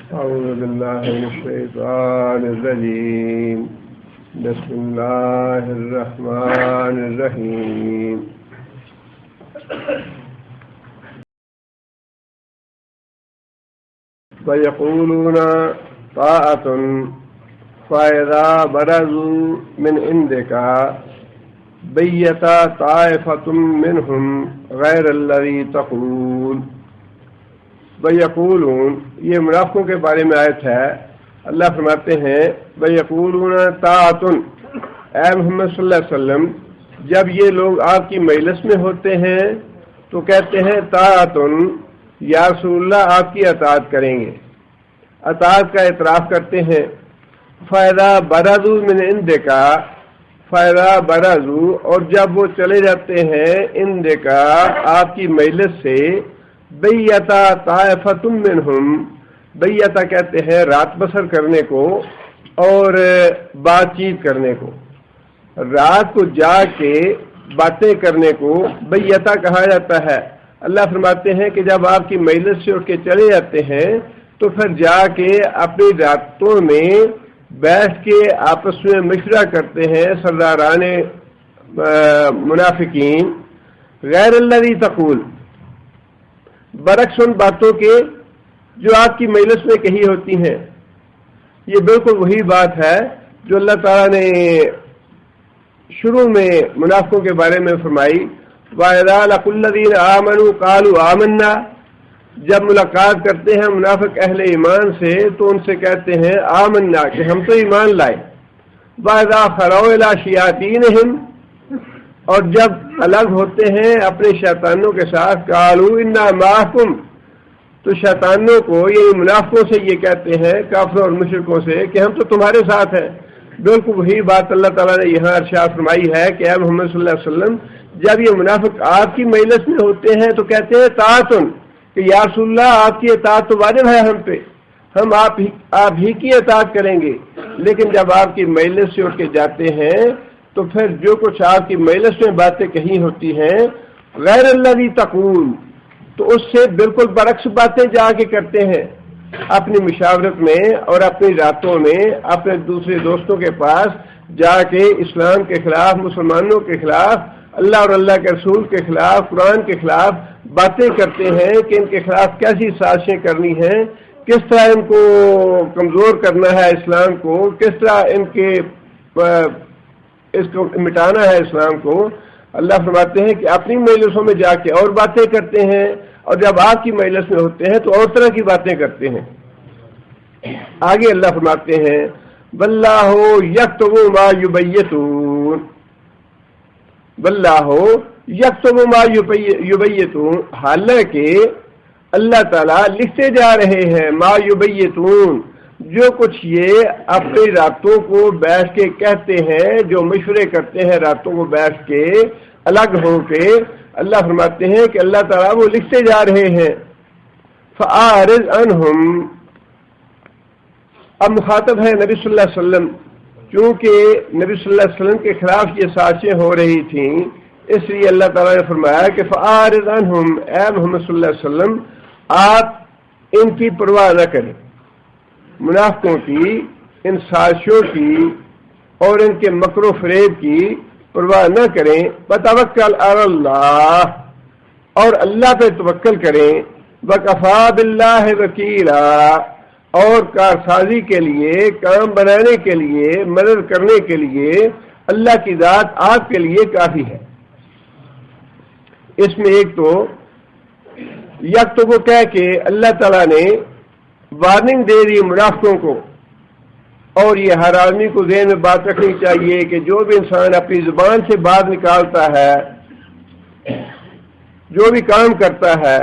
أعوذ بالله من الشيطان الرجيم. بسم الله الرحمن الرحيم. ويقولون طاعة فإذا برزوا من عندك بيت طائفة منهم غير الذي تقول. وَيَقُولُونَ یہ منافقوں کے بارے میں آیت ہے. اللہ فرماتے ہیں وَيَقُولُونَ طَاعَةٌ، اے محمد صلی اللہ علیہ وسلم جب یہ لوگ آپ کی مجلس میں ہوتے ہیں تو کہتے ہیں طاعۃ، یا رسول اللہ آپ کی اطاعت کریں گے، اطاعت کا اعتراف کرتے ہیں. فَإِذَا بَرَزُوا مِنْ عِنْدِكَ، فَإِذَا بَرَزُوا اور جب وہ چلے جاتے ہیں عِنْدِكَ آپ کی مجلس سے، بیتا طائفۃ منہم، بیتا کہتے ہیں رات بسر کرنے کو اور بات چیت کرنے کو، رات کو جا کے باتیں کرنے کو بیتا کہا جاتا ہے. اللہ فرماتے ہیں کہ جب آپ کی مجلس سے اٹھ کے چلے جاتے ہیں تو پھر جا کے اپنی راتوں میں بیٹھ کے آپس میں مشورہ کرتے ہیں سرداران منافقین، غیر الذی تقول، برعکس ان باتوں کے جو آپ کی مجلس میں کہی ہوتی ہیں. یہ بالکل وہی بات ہے جو اللہ تعالیٰ نے شروع میں منافقوں کے بارے میں فرمائی. وَإِذَا لَقُوا الَّذِينَ آمَنُوا قَالُوا آمَنَّا، جب ملاقات کرتے ہیں منافق اہل ایمان سے تو ان سے کہتے ہیں آمنا کہ ہم تو ایمان لائے. وَإِذَا خَلَوْا إِلَىٰ شَيَاطِینِهِمْ، اور جب الگ ہوتے ہیں اپنے شیطانوں کے ساتھ قالوا انا معکم، تو شیطانوں کو یعنی منافقوں سے یہ کہتے ہیں کافروں اور مشرکوں سے کہ ہم تو تمہارے ساتھ ہیں. بالکل وہی بات اللہ تعالیٰ نے یہاں ارشاد فرمائی ہے کہ اے محمد صلی اللہ علیہ وسلم جب یہ منافق آپ کی مجلس میں ہوتے ہیں تو کہتے ہیں طاعتن کہ یا رسول اللہ آپ کی اطاعت تو واجب ہے ہم پہ، ہم آپ ہی کی اطاعت کریں گے. لیکن جب آپ کی مجلس سے اٹھ کے جاتے ہیں تو پھر جو کچھ آپ کی مجلس میں باتیں کہی ہوتی ہیں غیر الذی تقول، تو اس سے بالکل برعکس باتیں جا کے کرتے ہیں اپنی مشاورت میں اور اپنی راتوں میں اپنے دوسرے دوستوں کے پاس جا کے اسلام کے خلاف، مسلمانوں کے خلاف، اللہ اور اللہ کے رسول کے خلاف، قرآن کے خلاف باتیں کرتے ہیں کہ ان کے خلاف کیسی سازشیں کرنی ہیں، کس طرح ان کو کمزور کرنا ہے اسلام کو، کس طرح اس کو مٹانا ہے اسلام کو. اللہ فرماتے ہیں کہ اپنی مجلسوں میں جا کے اور باتیں کرتے ہیں اور جب آپ کی مجلس میں ہوتے ہیں تو اور طرح کی باتیں کرتے ہیں. آگے اللہ فرماتے ہیں واللہ یکتب ما یبیتون، واللہ یکتب ما یبیتون، حالانکہ اللہ تعالیٰ لکھتے جا رہے ہیں ما یبیتون، جو کچھ یہ اپنی راتوں کو بیٹھ کے کہتے ہیں، جو مشورے کرتے ہیں راتوں کو بیٹھ کے الگ ہو کے، اللہ فرماتے ہیں کہ اللہ تعالیٰ وہ لکھتے جا رہے ہیں. فَأَعْرِضْ عَنْهُمْ، اب مخاطب ہے نبی صلی اللہ علیہ وسلم، چونکہ نبی صلی اللہ علیہ وسلم کے خلاف یہ سازشیں ہو رہی تھیں اس لیے اللہ تعالیٰ نے فرمایا کہ فَأَعْرِضْ عَنْهُمْ، اے محمد صلی اللہ علیہ وسلم آپ ان کی پرواہ نہ کریں، منافقوں کی، ان سازشوں کی اور ان کے مکر و فریب کی پرواہ نہ کریں. وَتَوَكَّلْ عَلَى اللَّهِ، اور اللہ پہ توکل کریں. وَكَفَى بِاللَّهِ وَكِيلًا، اور کارسازی کے لیے، کام بنانے کے لیے، مدد کرنے کے لیے اللہ کی ذات آپ کے لیے کافی ہے. اس میں ایک تو یک تو وہ کہہ کے اللہ تعالیٰ نے وارننگ دے دی منافقوں کو، اور یہ ہر آدمی کو ذہن میں بات رکھنی چاہیے کہ جو بھی انسان اپنی زبان سے بات نکالتا ہے، جو بھی کام کرتا ہے،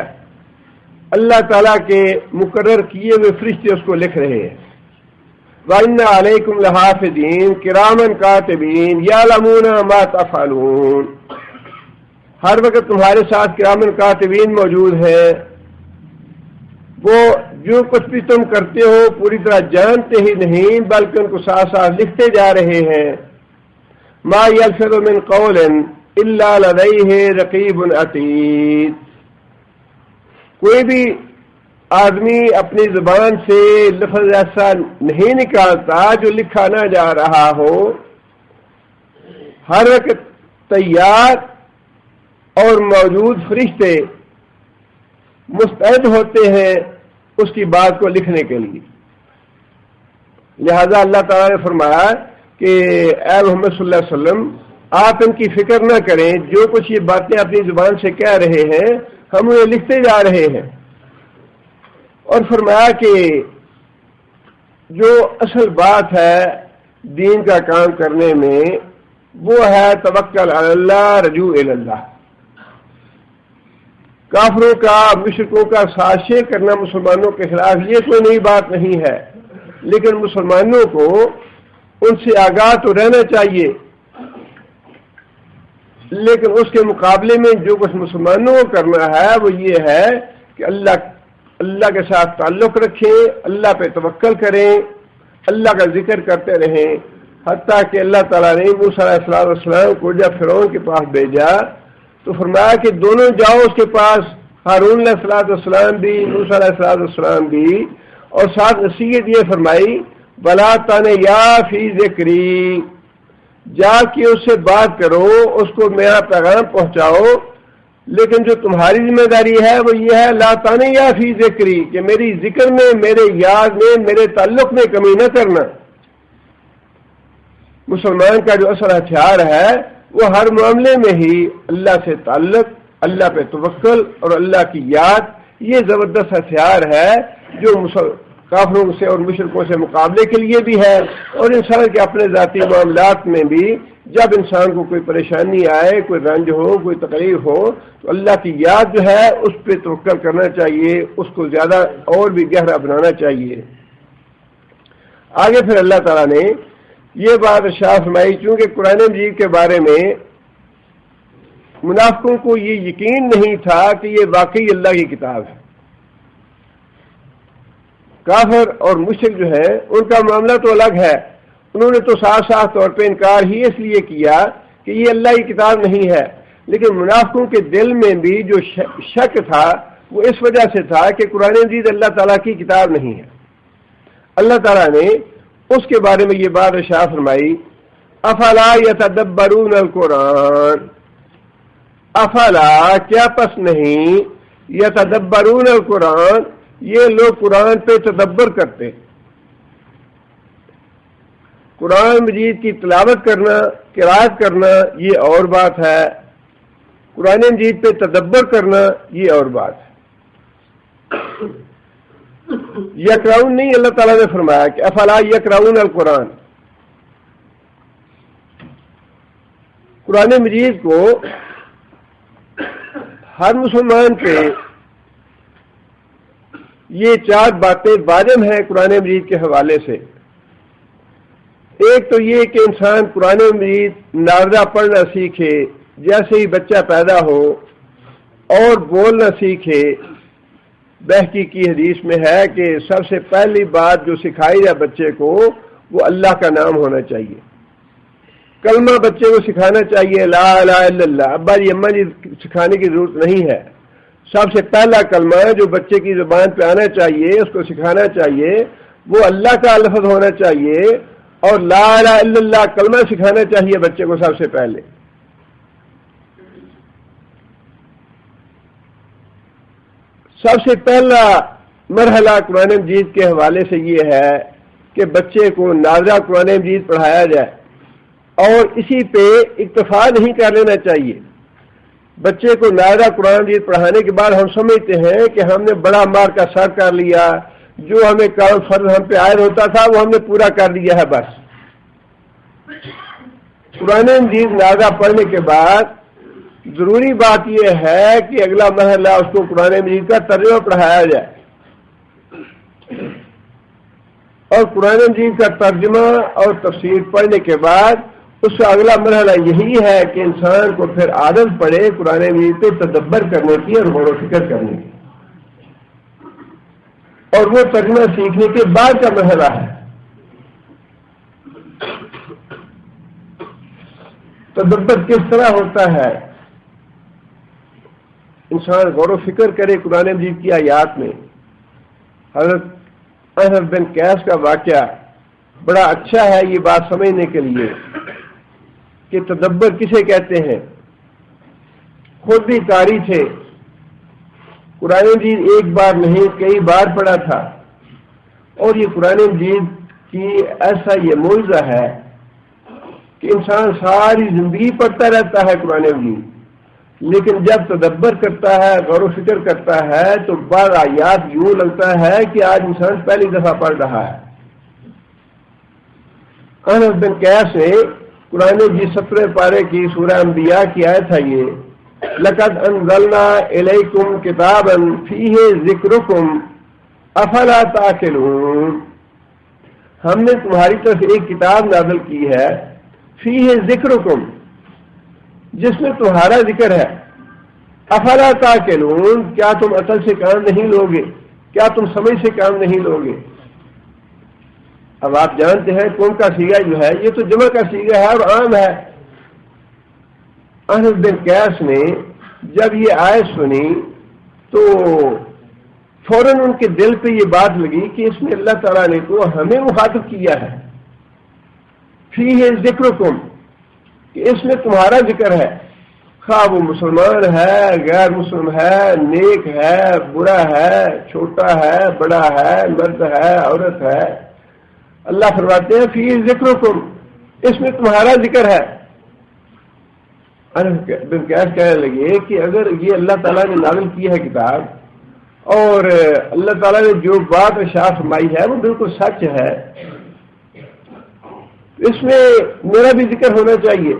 اللہ تعالیٰ کے مقرر کیے ہوئے فرشتے اس کو لکھ رہے ہیں. وَإِنَّ عَلَيْكُمْ لَحَافِظِينَ كِرَامًا كَاتِبِينَ يَعْلَمُونَ مَا تَفْعَلُونَ، ہر وقت تمہارے ساتھ کرامن کاتبین موجود ہیں، وہ جو کچھ بھی تم کرتے ہو پوری طرح جانتے ہی نہیں بلکہ ان کو ساتھ ساتھ لکھتے جا رہے ہیں. ما یلفظ من قول الا لدیہ رقیب عتید، کوئی بھی آدمی اپنی زبان سے لفظ ایسا نہیں نکالتا جو لکھا نہ جا رہا ہو، ہر وقت تیار اور موجود فرشتے مستعد ہوتے ہیں اس کی بات کو لکھنے کے لیے۔ لہذا اللہ تعالیٰ نے فرمایا کہ اے محمد صلی اللہ علیہ وسلم آپ ان کی فکر نہ کریں، جو کچھ یہ باتیں اپنی زبان سے کہہ رہے ہیں ہم انہیں لکھتے جا رہے ہیں۔ اور فرمایا کہ جو اصل بات ہے دین کا کام کرنے میں وہ ہے توکل علی اللہ رجوع الی اللہ۔ کافروں کا، مشرکوں کا سازشیں کرنا مسلمانوں کے خلاف یہ کوئی نئی بات نہیں ہے، لیکن مسلمانوں کو ان سے آگاہ تو رہنا چاہیے، لیکن اس کے مقابلے میں جو کچھ مسلمانوں کو کرنا ہے وہ یہ ہے کہ اللہ کے ساتھ تعلق رکھیں، اللہ پہ توکل کریں، اللہ کا ذکر کرتے رہیں، حتیٰ کہ اللہ تعالیٰ نے موسیٰ علیہ السلام کو جب فرعون کے پاس بھیجا تو فرمایا کہ دونوں جاؤ اس کے پاس، ہارون علیہ السلام بھی، موسیٰ علیہ السلام بھی، اور ساتھ نصیحت یہ فرمائی بلا تانے یا فی ذکری، جا کے اس سے بات کرو، اس کو میرا پیغام پہنچاؤ، لیکن جو تمہاری ذمہ داری ہے وہ یہ ہے لا تانے یا فی ذکری، کہ میری ذکر میں، میرے یاد میں، میرے تعلق میں کمی نہ کرنا۔ مسلمان کا جو اصل ہتھیار ہے وہ ہر معاملے میں ہی اللہ سے تعلق، اللہ پہ توکل اور اللہ کی یاد، یہ زبردست ہتھیار ہے جو کافروں سے اور مشرکوں سے مقابلے کے لیے بھی ہے، اور انسان کے اپنے ذاتی معاملات میں بھی جب انسان کو کوئی پریشانی آئے، کوئی رنج ہو، کوئی تکلیف ہو تو اللہ کی یاد جو ہے اس پہ توکل کرنا چاہیے، اس کو زیادہ اور بھی گہرا بنانا چاہیے۔ آگے پھر اللہ تعالیٰ نے یہ بات ارشاد فرمائی، چونکہ قرآن مجید کے بارے میں منافقوں کو یہ یقین نہیں تھا کہ یہ واقعی اللہ کی کتاب ہے۔ کافر اور مشرک جو ہیں ان کا معاملہ تو الگ ہے، انہوں نے تو صاف صاف طور پہ انکار ہی اس لیے کیا کہ یہ اللہ کی کتاب نہیں ہے، لیکن منافقوں کے دل میں بھی جو شک تھا وہ اس وجہ سے تھا کہ قرآن مجید اللہ تعالیٰ کی کتاب نہیں ہے۔ اللہ تعالیٰ نے اس کے بارے میں یہ بات ارشاد فرمائی افلا یتدبرون القرآن، افلا کیا پس نہیں، یتدبرون القرآن یہ لوگ قرآن پہ تدبر کرتے، قرآن مجید کی تلاوت کرنا، قرات کرنا یہ اور بات ہے، قرآن مجید پہ تدبر کرنا یہ اور بات ہے۔ یقرؤون نہیں، اللہ تعالیٰ نے فرمایا کہ افلا یقرؤون القرآن، قرآن مجید کو ہر مسلمان پہ یہ چار باتیں واجب ہیں قرآن مجید کے حوالے سے۔ ایک تو یہ کہ انسان قرآن مجید نازلہ پڑھنا سیکھے، جیسے ہی بچہ پیدا ہو، اور بولنا سیکھے۔ بہقی کی حدیث میں ہے کہ سب سے پہلی بات جو سکھائی جائے بچے کو وہ اللہ کا نام ہونا چاہیے، کلمہ بچے کو سکھانا چاہیے، لا الہ الا اللہ، ابا جی اماں جی سکھانے کی ضرورت نہیں ہے۔ سب سے پہلا کلمہ جو بچے کی زبان پہ آنا چاہیے، اس کو سکھانا چاہیے، وہ اللہ کا لفظ ہونا چاہیے، اور لا الہ الا اللہ کلمہ سکھانا چاہیے بچے کو سب سے پہلے۔ سب سے پہلا مرحلہ قرآن مجید کے حوالے سے یہ ہے کہ بچے کو نازلہ قرآن مجید پڑھایا جائے، اور اسی پہ اکتفا نہیں کر لینا چاہیے۔ بچے کو نازلہ قرآن مجید پڑھانے کے بعد ہم سمجھتے ہیں کہ ہم نے بڑا مار کا سر کر لیا، جو ہمیں کام فرض ہم پہ عائد ہوتا تھا وہ ہم نے پورا کر لیا ہے بس۔ قرآن مجید نازلہ پڑھنے کے بعد ضروری بات یہ ہے کہ اگلا مرحلہ اس کو قرآن مجید کا ترجمہ پڑھایا جائے، اور قرآن مجید کا ترجمہ اور تفسیر پڑھنے کے بعد اس کا اگلا مرحلہ یہی ہے کہ انسان کو پھر عادت پڑے قرآن مجید پہ تدبر کرنے کی اور غور و فکر کرنے کی، اور وہ ترجمہ سیکھنے کے بعد کا مرحلہ ہے۔ تدبر کس طرح ہوتا ہے؟ انسان غور و فکر کرے قرآن مجید کی آیات میں، حضرت انس بن قیس کا واقعہ بڑا اچھا ہے یہ بات سمجھنے کے لیے کہ تدبر کسے کہتے ہیں. خود بھی قاری تھے، قرآن مجید ایک بار نہیں کئی بار پڑھا تھا، اور یہ قرآن مجید کی ایسا یہ معجزہ ہے کہ انسان ساری زندگی پڑھتا رہتا ہے قرآن مجید، لیکن جب تدبر کرتا ہے، غور و فکر کرتا ہے، تو بعض آیات یوں لگتا ہے کہ آج انسان پہلی دفعہ پڑھ رہا ہے. انس بن قیس نے قرآن مجید 17 پارے کی سورہ انبیاء کی آیت ہے یہ، لقد انزلنا الیکم کتابا فیہ ذکرکم افلا تعقلون، ہم نے تمہاری طرف ایک کتاب نازل کی ہے، فیہ ذکرکم، جس میں تمہارا ذکر ہے، افلا تعقلون، کیا تم عقل سے کام نہیں لوگے، کیا تم سمجھ سے کام نہیں لوگے. اب آپ جانتے ہیں قوم کا سیگا جو ہے یہ تو جمع کا سیگا ہے اور عام ہے. انس بن قیس نے جب یہ آیت سنی تو فوراً ان کے دل پہ یہ بات لگی کہ اس میں اللہ تعالیٰ نے تو ہمیں مخاطب کیا ہے، فیہ ذکرکم، کہ اس میں تمہارا ذکر ہے، خواہ وہ مسلمان ہے، غیر مسلم ہے، نیک ہے، برا ہے، چھوٹا ہے، بڑا ہے، مرد ہے، عورت ہے. اللہ فرماتے ہیں فیہ ذکرکم، اس میں تمہارا ذکر ہے. انس بن قیس کہنے لگے کہ اگر یہ اللہ تعالیٰ نے نازل کی ہے کتاب اور اللہ تعالیٰ نے جو بات ارشاد فرمائی ہے وہ بالکل سچ ہے، اس میں میرا بھی ذکر ہونا چاہیے.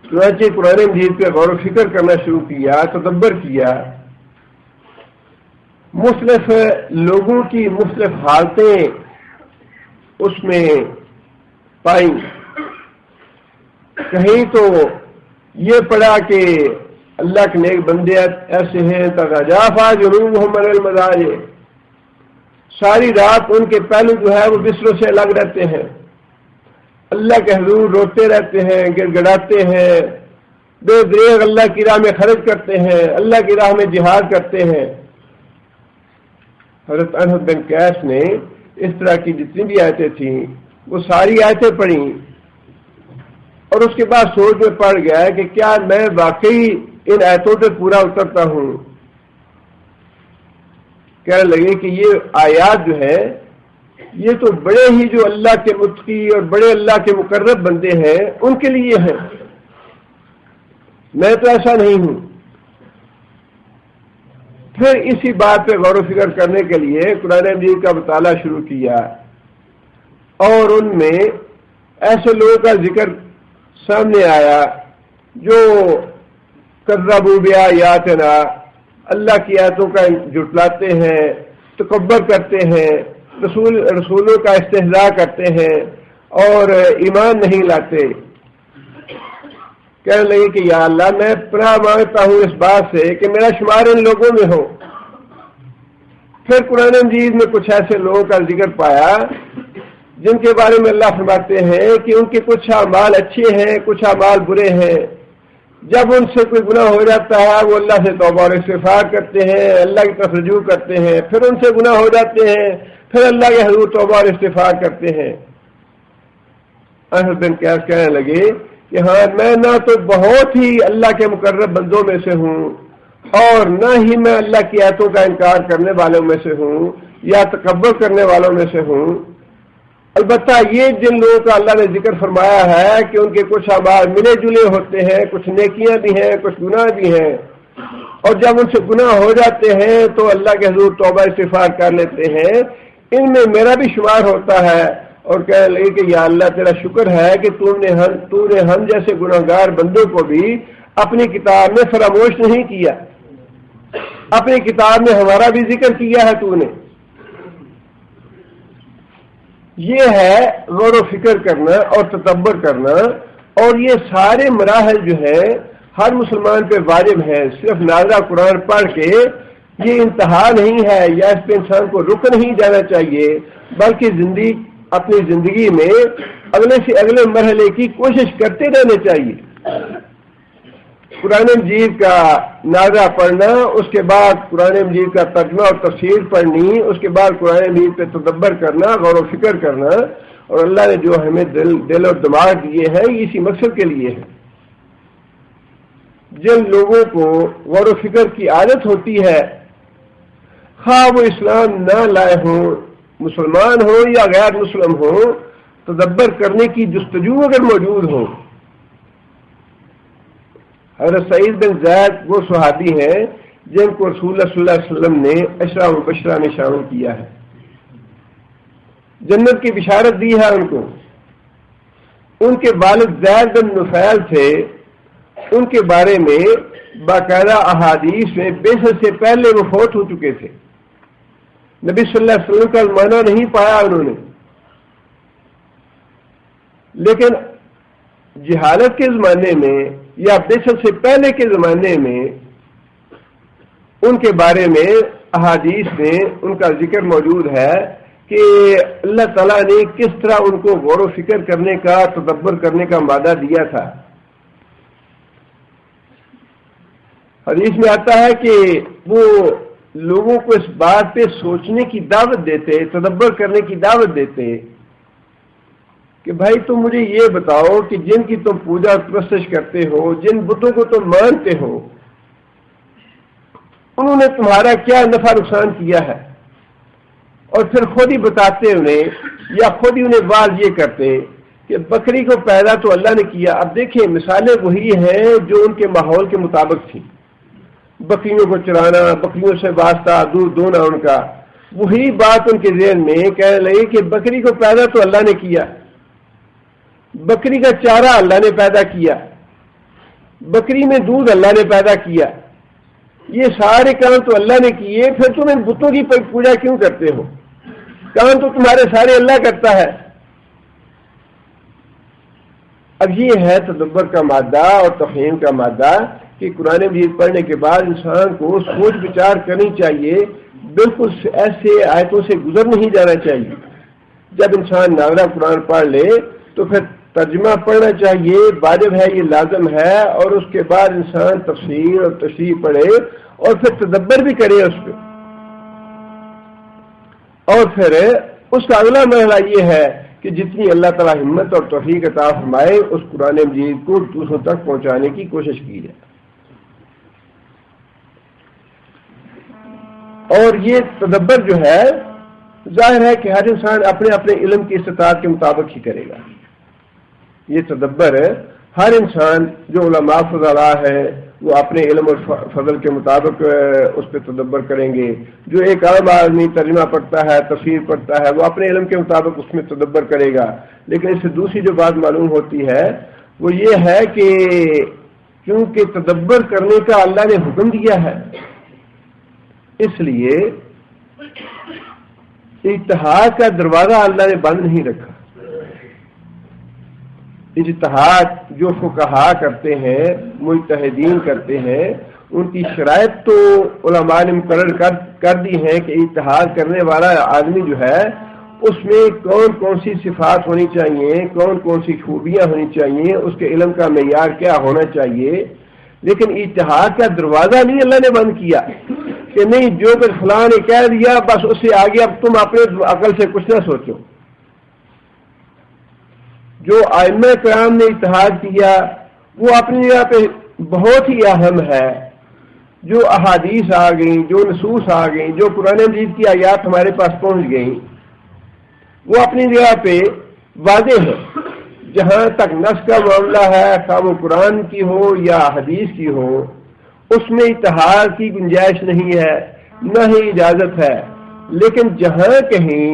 چنانچہ قرآن مجید پہ غور و فکر کرنا شروع کیا، تدبر کیا، مختلف لوگوں کی مختلف حالتیں اس میں پائیں. کہیں تو یہ پڑھا کہ اللہ کے نیک بندے ایسے ہیں تتجافا جنوبہم عن المضاجع، ساری رات ان کے پہلو جو ہے وہ بستروں سے الگ رہتے ہیں، اللہ کے حضور روتے رہتے ہیں، گڑ گڑاتے ہیں، بے دریغ اللہ کی راہ میں خرچ کرتے ہیں، اللہ کی راہ میں جہاد کرتے ہیں. حضرت انس بن قیس نے اس طرح کی جتنی بھی آیتیں تھیں وہ ساری آیتیں پڑھیں اور اس کے بعد سوچ میں پڑ گیا کہ کیا میں واقعی ان آیتوں پہ پورا اترتا ہوں. کہنے لگے کہ یہ آیات جو ہے یہ تو بڑے ہی جو اللہ کے متقی اور بڑے اللہ کے مقرب بندے ہیں ان کے لیے ہیں، میں تو ایسا نہیں ہوں. پھر اسی بات پہ غور و فکر کرنے کے لیے قرآن مجید کا مطالعہ شروع کیا اور ان میں ایسے لوگوں کا ذکر سامنے آیا جو کذبوا بآیاتنا، اللہ کی آیتوں کا جھٹلاتے ہیں، تکبر کرتے ہیں، رسولوں کا استہزاء کرتے ہیں اور ایمان نہیں لاتے. کہنے لگے کہ یا اللہ میں پناہ مانگتا ہوں اس بات سے کہ میرا شمار ان لوگوں میں ہو. پھر قرآن مجید میں کچھ ایسے لوگوں کا ذکر پایا جن کے بارے میں اللہ فرماتے ہیں کہ ان کے کچھ اعمال اچھے ہیں، کچھ اعمال برے ہیں. جب ان سے کوئی گناہ ہو جاتا ہے وہ اللہ سے توبہ اور استغفار کرتے ہیں، اللہ کی طرف رجوع کرتے ہیں، پھر ان سے گناہ ہو جاتے ہیں، پھر اللہ کے حضور توبہ اور استغفار کرتے ہیں. انس بن قیس کہنے لگے کہ ہاں میں نہ تو بہت ہی اللہ کے مقرب بندوں میں سے ہوں اور نہ ہی میں اللہ کی آیتوں کا انکار کرنے والوں میں سے ہوں یا تکبر کرنے والوں میں سے ہوں. البتہ یہ جن لوگوں کا اللہ نے ذکر فرمایا ہے کہ ان کے کچھ اعمال ملے جلے ہوتے ہیں، کچھ نیکیاں بھی ہیں، کچھ گناہ بھی ہیں، اور جب ان سے گناہ ہو جاتے ہیں تو اللہ کے حضور توبہ استغفار کر لیتے ہیں، ان میں میرا بھی شمار ہوتا ہے. اور کہنے لگے کہ یا اللہ تیرا شکر ہے کہ تو نے ہم جیسے گناہگار بندوں کو بھی اپنی کتاب میں فراموش نہیں کیا، اپنی کتاب میں ہمارا بھی ذکر کیا ہے تو نے. یہ ہے غور و فکر کرنا اور تدبر کرنا، اور یہ سارے مراحل جو ہیں ہر مسلمان پہ واجب ہے. صرف نازلہ قرآن پڑھ کے یہ انتہا نہیں ہے یا اس پہ انسان کو رک نہیں جانا چاہیے، بلکہ اپنی زندگی میں اگلے سے اگلے مرحلے کی کوشش کرتے رہنے چاہیے. قرآن مجید کا نازع پڑھنا، اس کے بعد قرآن مجید کا ترجمہ اور تفسیر پڑھنی، اس کے بعد قرآن مجید پہ تدبر کرنا، غور و فکر کرنا، اور اللہ نے جو ہمیں دل اور دماغ دیے ہیں یہ اسی مقصد کے لیے ہے۔ جن لوگوں کو غور و فکر کی عادت ہوتی ہے، خواہ وہ اسلام نہ لائے ہوں، مسلمان ہو یا غیر مسلم ہو، تدبر کرنے کی جستجو اگر موجود ہو۔ حضرت سعید بن زید وہ صحابی ہیں جن کو رسول اللہ صلی اللہ علیہ وسلم نے عشرہ مبشرہ میں شامل کیا ہے، جنت کی بشارت دی ہے ان کو۔ ان کے والد زید بن نفیل تھے، ان کے بارے میں باقاعدہ احادیث میں بعثت سے پہلے وہ فوت ہو چکے تھے، نبی صلی اللہ علیہ وسلم کا زمانہ نہیں پایا انہوں نے، لیکن جہالت کے زمانے میں یا بعثت سے پہلے کے زمانے میں ان کے بارے میں احادیث میں ان کا ذکر موجود ہے کہ اللہ تعالیٰ نے کس طرح ان کو غور و فکر کرنے کا، تدبر کرنے کا مادہ دیا تھا۔ حدیث میں آتا ہے کہ وہ لوگوں کو اس بات پہ سوچنے کی دعوت دیتے، تدبر کرنے کی دعوت دیتے کہ بھائی تم مجھے یہ بتاؤ کہ جن کی تم پوجا پرستش کرتے ہو، جن بتوں کو تم مانتے ہو، انہوں نے تمہارا کیا نفع نقصان کیا ہے، اور پھر خود ہی بتاتے انہیں یا خود ہی انہیں واضح یہ کرتے کہ بکری کو پیدا تو اللہ نے کیا۔ اب دیکھیں مثالیں وہی ہیں جو ان کے ماحول کے مطابق تھیں، بکریوں کو چرانا، بکریوں سے واسطہ، دودھ دونا ان کا، وہی بات ان کے ذہن میں کہنے لگے کہ بکری کو پیدا تو اللہ نے کیا، بکری کا چارہ اللہ نے پیدا کیا، بکری میں دودھ اللہ نے پیدا کیا، یہ سارے کام تو اللہ نے کیے، پھر تم ان بتوں کی پوجا کیوں کرتے ہو؟ کام تو تمہارے سارے اللہ کرتا ہے۔ اب یہ ہے تدبر کا مادہ اور تفہیم کا مادہ کہ قرآن مجید پڑھنے کے بعد انسان کو سوچ بچار کرنی چاہیے، بالکل ایسے آیتوں سے گزر نہیں جانا چاہیے۔ جب انسان ناظرہ قرآن پڑھ لے تو پھر ترجمہ پڑھنا چاہیے، واجب ہے، یہ لازم ہے، اور اس کے بعد انسان تفسیر اور تشریح پڑھے اور پھر تدبر بھی کرے اس پہ۔ اور پھر اس کا اگلا مرحلہ یہ ہے کہ جتنی اللہ تعالیٰ ہمت اور توفیق عطا فرمائے اس قرآن مجید کو دوسروں تک پہنچانے کی کوشش کی جائے۔ اور یہ تدبر جو ہے ظاہر ہے کہ ہر انسان اپنے اپنے علم کی استطاعت کے مطابق ہی کرے گا۔ یہ تدبر ہر انسان جو علماء فضلاء ہے وہ اپنے علم اور فضل کے مطابق اس پہ تدبر کریں گے، جو ایک عام آدمی ترجمہ پڑھتا ہے، تفسیر پڑھتا ہے، وہ اپنے علم کے مطابق اس میں تدبر کرے گا۔ لیکن اس سے دوسری جو بات معلوم ہوتی ہے وہ یہ ہے کہ کیونکہ تدبر کرنے کا اللہ نے حکم دیا ہے، اس لیے اجتہاد کا دروازہ اللہ نے بند نہیں رکھا۔ اجتہاد جو فقہا کرتے ہیں، مجتہدین کرتے ہیں، ان کی شرائط تو علماء نے مقرر کر دی ہیں کہ اجتہاد کرنے والا آدمی جو ہے اس میں کون کون سی صفات ہونی چاہیے، کون کون سی خوبیاں ہونی چاہیے، اس کے علم کا معیار کیا ہونا چاہیے۔ لیکن اجتہاد کا دروازہ نہیں اللہ نے بند کیا کہ نہیں جو کچھ فلاں نے کہہ دیا بس اس سے آگے اب تم اپنے عقل سے کچھ نہ سوچو۔ جو ائمہ کرام نے اجتہاد کیا وہ اپنی جگہ پہ بہت ہی اہم ہے۔ جو احادیث آ گئیں، جو نصوص آ گئیں، جو قرآن مجید کی آیات ہمارے پاس پہنچ گئیں، وہ اپنی جگہ پہ واضح ہے۔ جہاں تک نص کا معاملہ ہے، خواہ وہ قرآن کی ہو یا حدیث کی ہو، اس میں اجتہاد کی گنجائش نہیں ہے، نہ ہی اجازت ہے۔ لیکن جہاں کہیں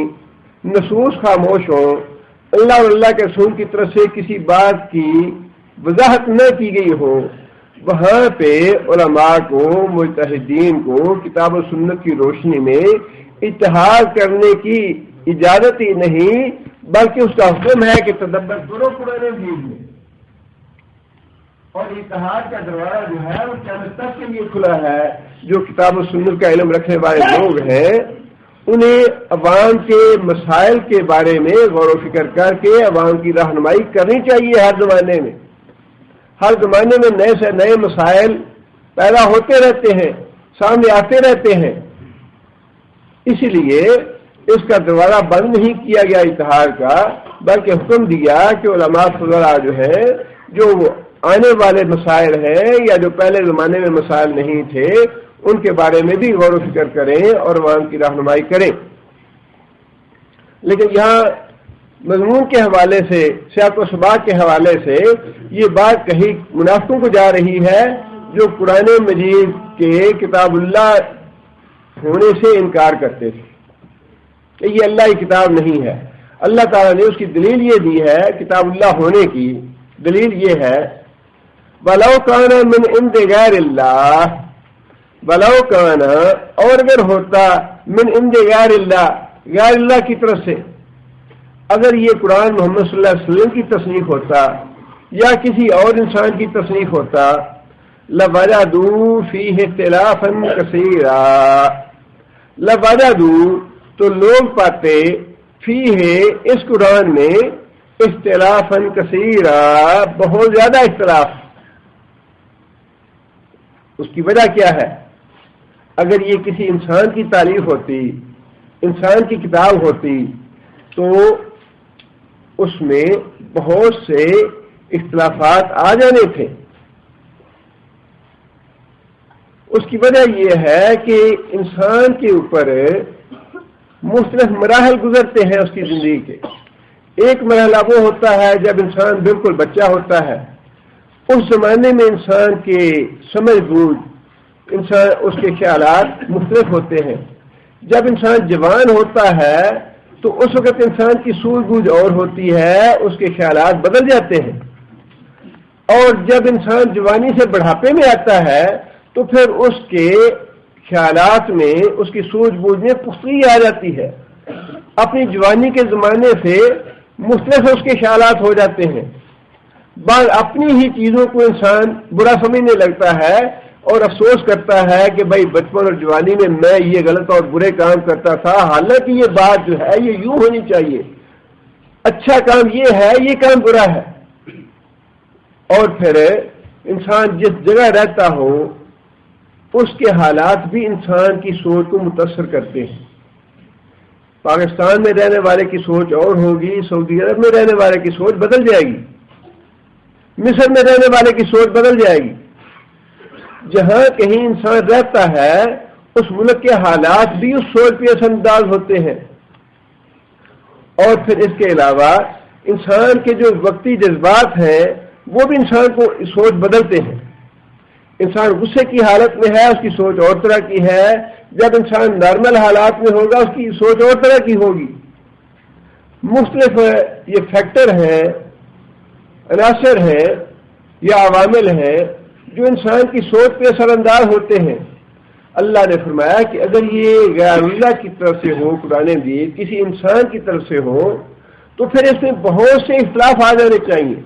نصوص خاموش ہوں، اللہ اور اللہ کے رسول کی طرف سے کسی بات کی وضاحت نہ کی گئی ہو، وہاں پہ علماء کو، مجتہدین کو کتاب و سنت کی روشنی میں اجتہاد کرنے کی اجازت ہی نہیں، بلکہ اس کا حکم ہے کہ تدبر کرو قرآن مجید میں۔ اور اجتہاد کا دروازہ جو ہے وہ قیامت تک کے لیے کھلا ہے۔ جو کتاب و سنت کا علم رکھنے والے لوگ ہیں انہیں عوام کے مسائل کے بارے میں غور و فکر کر کے عوام کی رہنمائی کرنی چاہیے ہر زمانے میں۔ ہر زمانے میں نئے سے نئے مسائل پیدا ہوتے رہتے ہیں، سامنے آتے رہتے ہیں، اسی لیے اس کا دروازہ بند نہیں کیا گیا اتحاد کا، بلکہ حکم دیا کہ علماء فضلاء جو ہے، جو آنے والے مسائل ہیں یا جو پہلے زمانے میں مسائل نہیں تھے، ان کے بارے میں بھی غور و فکر کریں اور عوام کی رہنمائی کریں۔ لیکن یہاں مضمون کے حوالے سے، سیاق و سباق کے حوالے سے یہ بات کہیں منافقوں کو جا رہی ہے جو قرآن مجید کے کتاب اللہ ہونے سے انکار کرتے تھے کہ یہ اللہ کی کتاب نہیں ہے۔ اللہ تعالیٰ نے اس کی دلیل یہ دی ہے، کتاب اللہ ہونے کی دلیل یہ ہے، وَلَوْ كَانَ مِنْ عِنْدِ غَيْرِ اللَّهِ، وَلَوْ كَانَ، اور اگر ہوتا، من عند غیر اللہ، غیر اللہ کی طرف سے، اگر یہ قرآن محمد صلی اللہ علیہ وسلم کی تصنیف ہوتا یا کسی اور انسان کی تصنیف ہوتا، لَوَجَدُوا فِيهِ اخْتِلَافًا كَثِيرًا، لَوَجَدُوا، تو لوگ پاتے، فیہ، اس قرآن میں، اختلافاً کثیرا، بہت زیادہ اختلاف۔ اس کی وجہ کیا ہے؟ اگر یہ کسی انسان کی تالیف ہوتی، انسان کی کتاب ہوتی، تو اس میں بہت سے اختلافات آ جانے تھے۔ اس کی وجہ یہ ہے کہ انسان کے اوپر مختلف مراحل گزرتے ہیں اس کی زندگی کے۔ ایک مرحلہ وہ ہوتا ہے جب انسان بالکل بچہ ہوتا ہے، اس زمانے میں انسان کے سمجھ بوجھ، انسان اس کے خیالات مختلف ہوتے ہیں۔ جب انسان جوان ہوتا ہے تو اس وقت انسان کی سوجھ بوجھ اور ہوتی ہے، اس کے خیالات بدل جاتے ہیں، اور جب انسان جوانی سے بڑھاپے میں آتا ہے تو پھر اس کے خیالات میں، اس کی سوجھ بوجھ میں پختگی آ جاتی ہے۔ اپنی جوانی کے زمانے سے مختلف اس کے خیالات ہو جاتے ہیں، بعض اپنی ہی چیزوں کو انسان برا سمجھنے لگتا ہے اور افسوس کرتا ہے کہ بھائی بچپن اور جوانی میں میں یہ غلط اور برے کام کرتا تھا، حالانکہ یہ بات جو ہے یہ یوں ہونی چاہیے، اچھا کام یہ ہے، یہ کام برا ہے۔ اور پھر انسان جس جگہ رہتا ہو اس کے حالات بھی انسان کی سوچ کو متاثر کرتے ہیں۔ پاکستان میں رہنے والے کی سوچ اور ہوگی، سعودی عرب میں رہنے والے کی سوچ بدل جائے گی، مصر میں رہنے والے کی سوچ بدل جائے گی۔ جہاں کہیں انسان رہتا ہے اس ملک کے حالات بھی اس سوچ پہ اثر انداز ہوتے ہیں۔ اور پھر اس کے علاوہ انسان کے جو وقتی جذبات ہیں وہ بھی انسان کو سوچ بدلتے ہیں۔ انسان غصے کی حالت میں ہے، اس کی سوچ اور طرح کی ہے، جب انسان نارمل حالات میں ہوگا اس کی سوچ اور طرح کی ہوگی۔ مختلف یہ فیکٹر ہیں، عناصر ہیں یا عوامل ہیں جو انسان کی سوچ پہ اثر انداز ہوتے ہیں۔ اللہ نے فرمایا کہ اگر یہ غیر اللہ کی طرف سے ہو، قرآن مجید کسی انسان کی طرف سے ہو، تو پھر اس میں بہت سے اختلاف آ جانے چاہیے،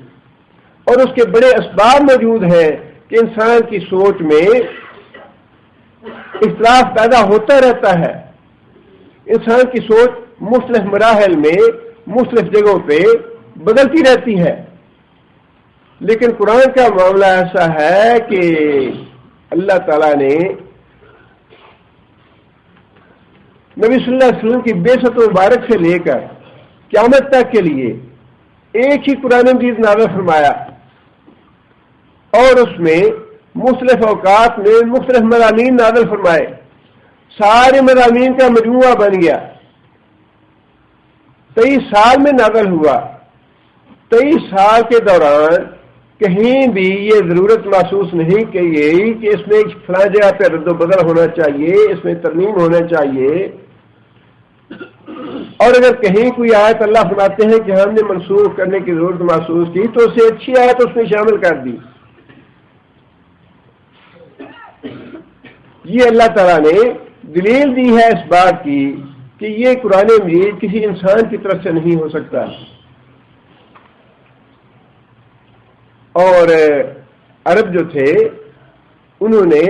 اور اس کے بڑے اسباب موجود ہیں کہ انسان کی سوچ میں اختلاف پیدا ہوتا رہتا ہے۔ انسان کی سوچ مختلف مراحل میں، مختلف جگہوں پہ بدلتی رہتی ہے، لیکن قرآن کا معاملہ ایسا ہے کہ اللہ تعالیٰ نے نبی صلی اللہ علیہ وسلم کی بعثت مبارک سے لے کر قیامت تک کے لیے ایک ہی قرآن مجید نازل فرمایا، اور اس میں مختلف اوقات میں مختلف مضامین نازل فرمائے، سارے مضامین کا مجموعہ بن گیا، 23 سال میں نازل ہوا۔ 23 سال کے دوران کہیں بھی یہ ضرورت محسوس نہیں کی گئی کہ اس میں فلاں جگہ پہ رد و بدل ہونا چاہیے، اس میں ترمیم ہونا چاہیے، اور اگر کہیں کوئی آیت اللہ فرماتے ہیں کہ ہم نے منسوخ کرنے کی ضرورت محسوس کی تو اسے اچھی آیت اس میں شامل کر دی۔ یہ اللہ تعالیٰ نے دلیل دی ہے اس بات کی کہ یہ قرآن مجید کسی انسان کی طرف سے نہیں ہو سکتا۔ اور عرب جو تھے انہوں نے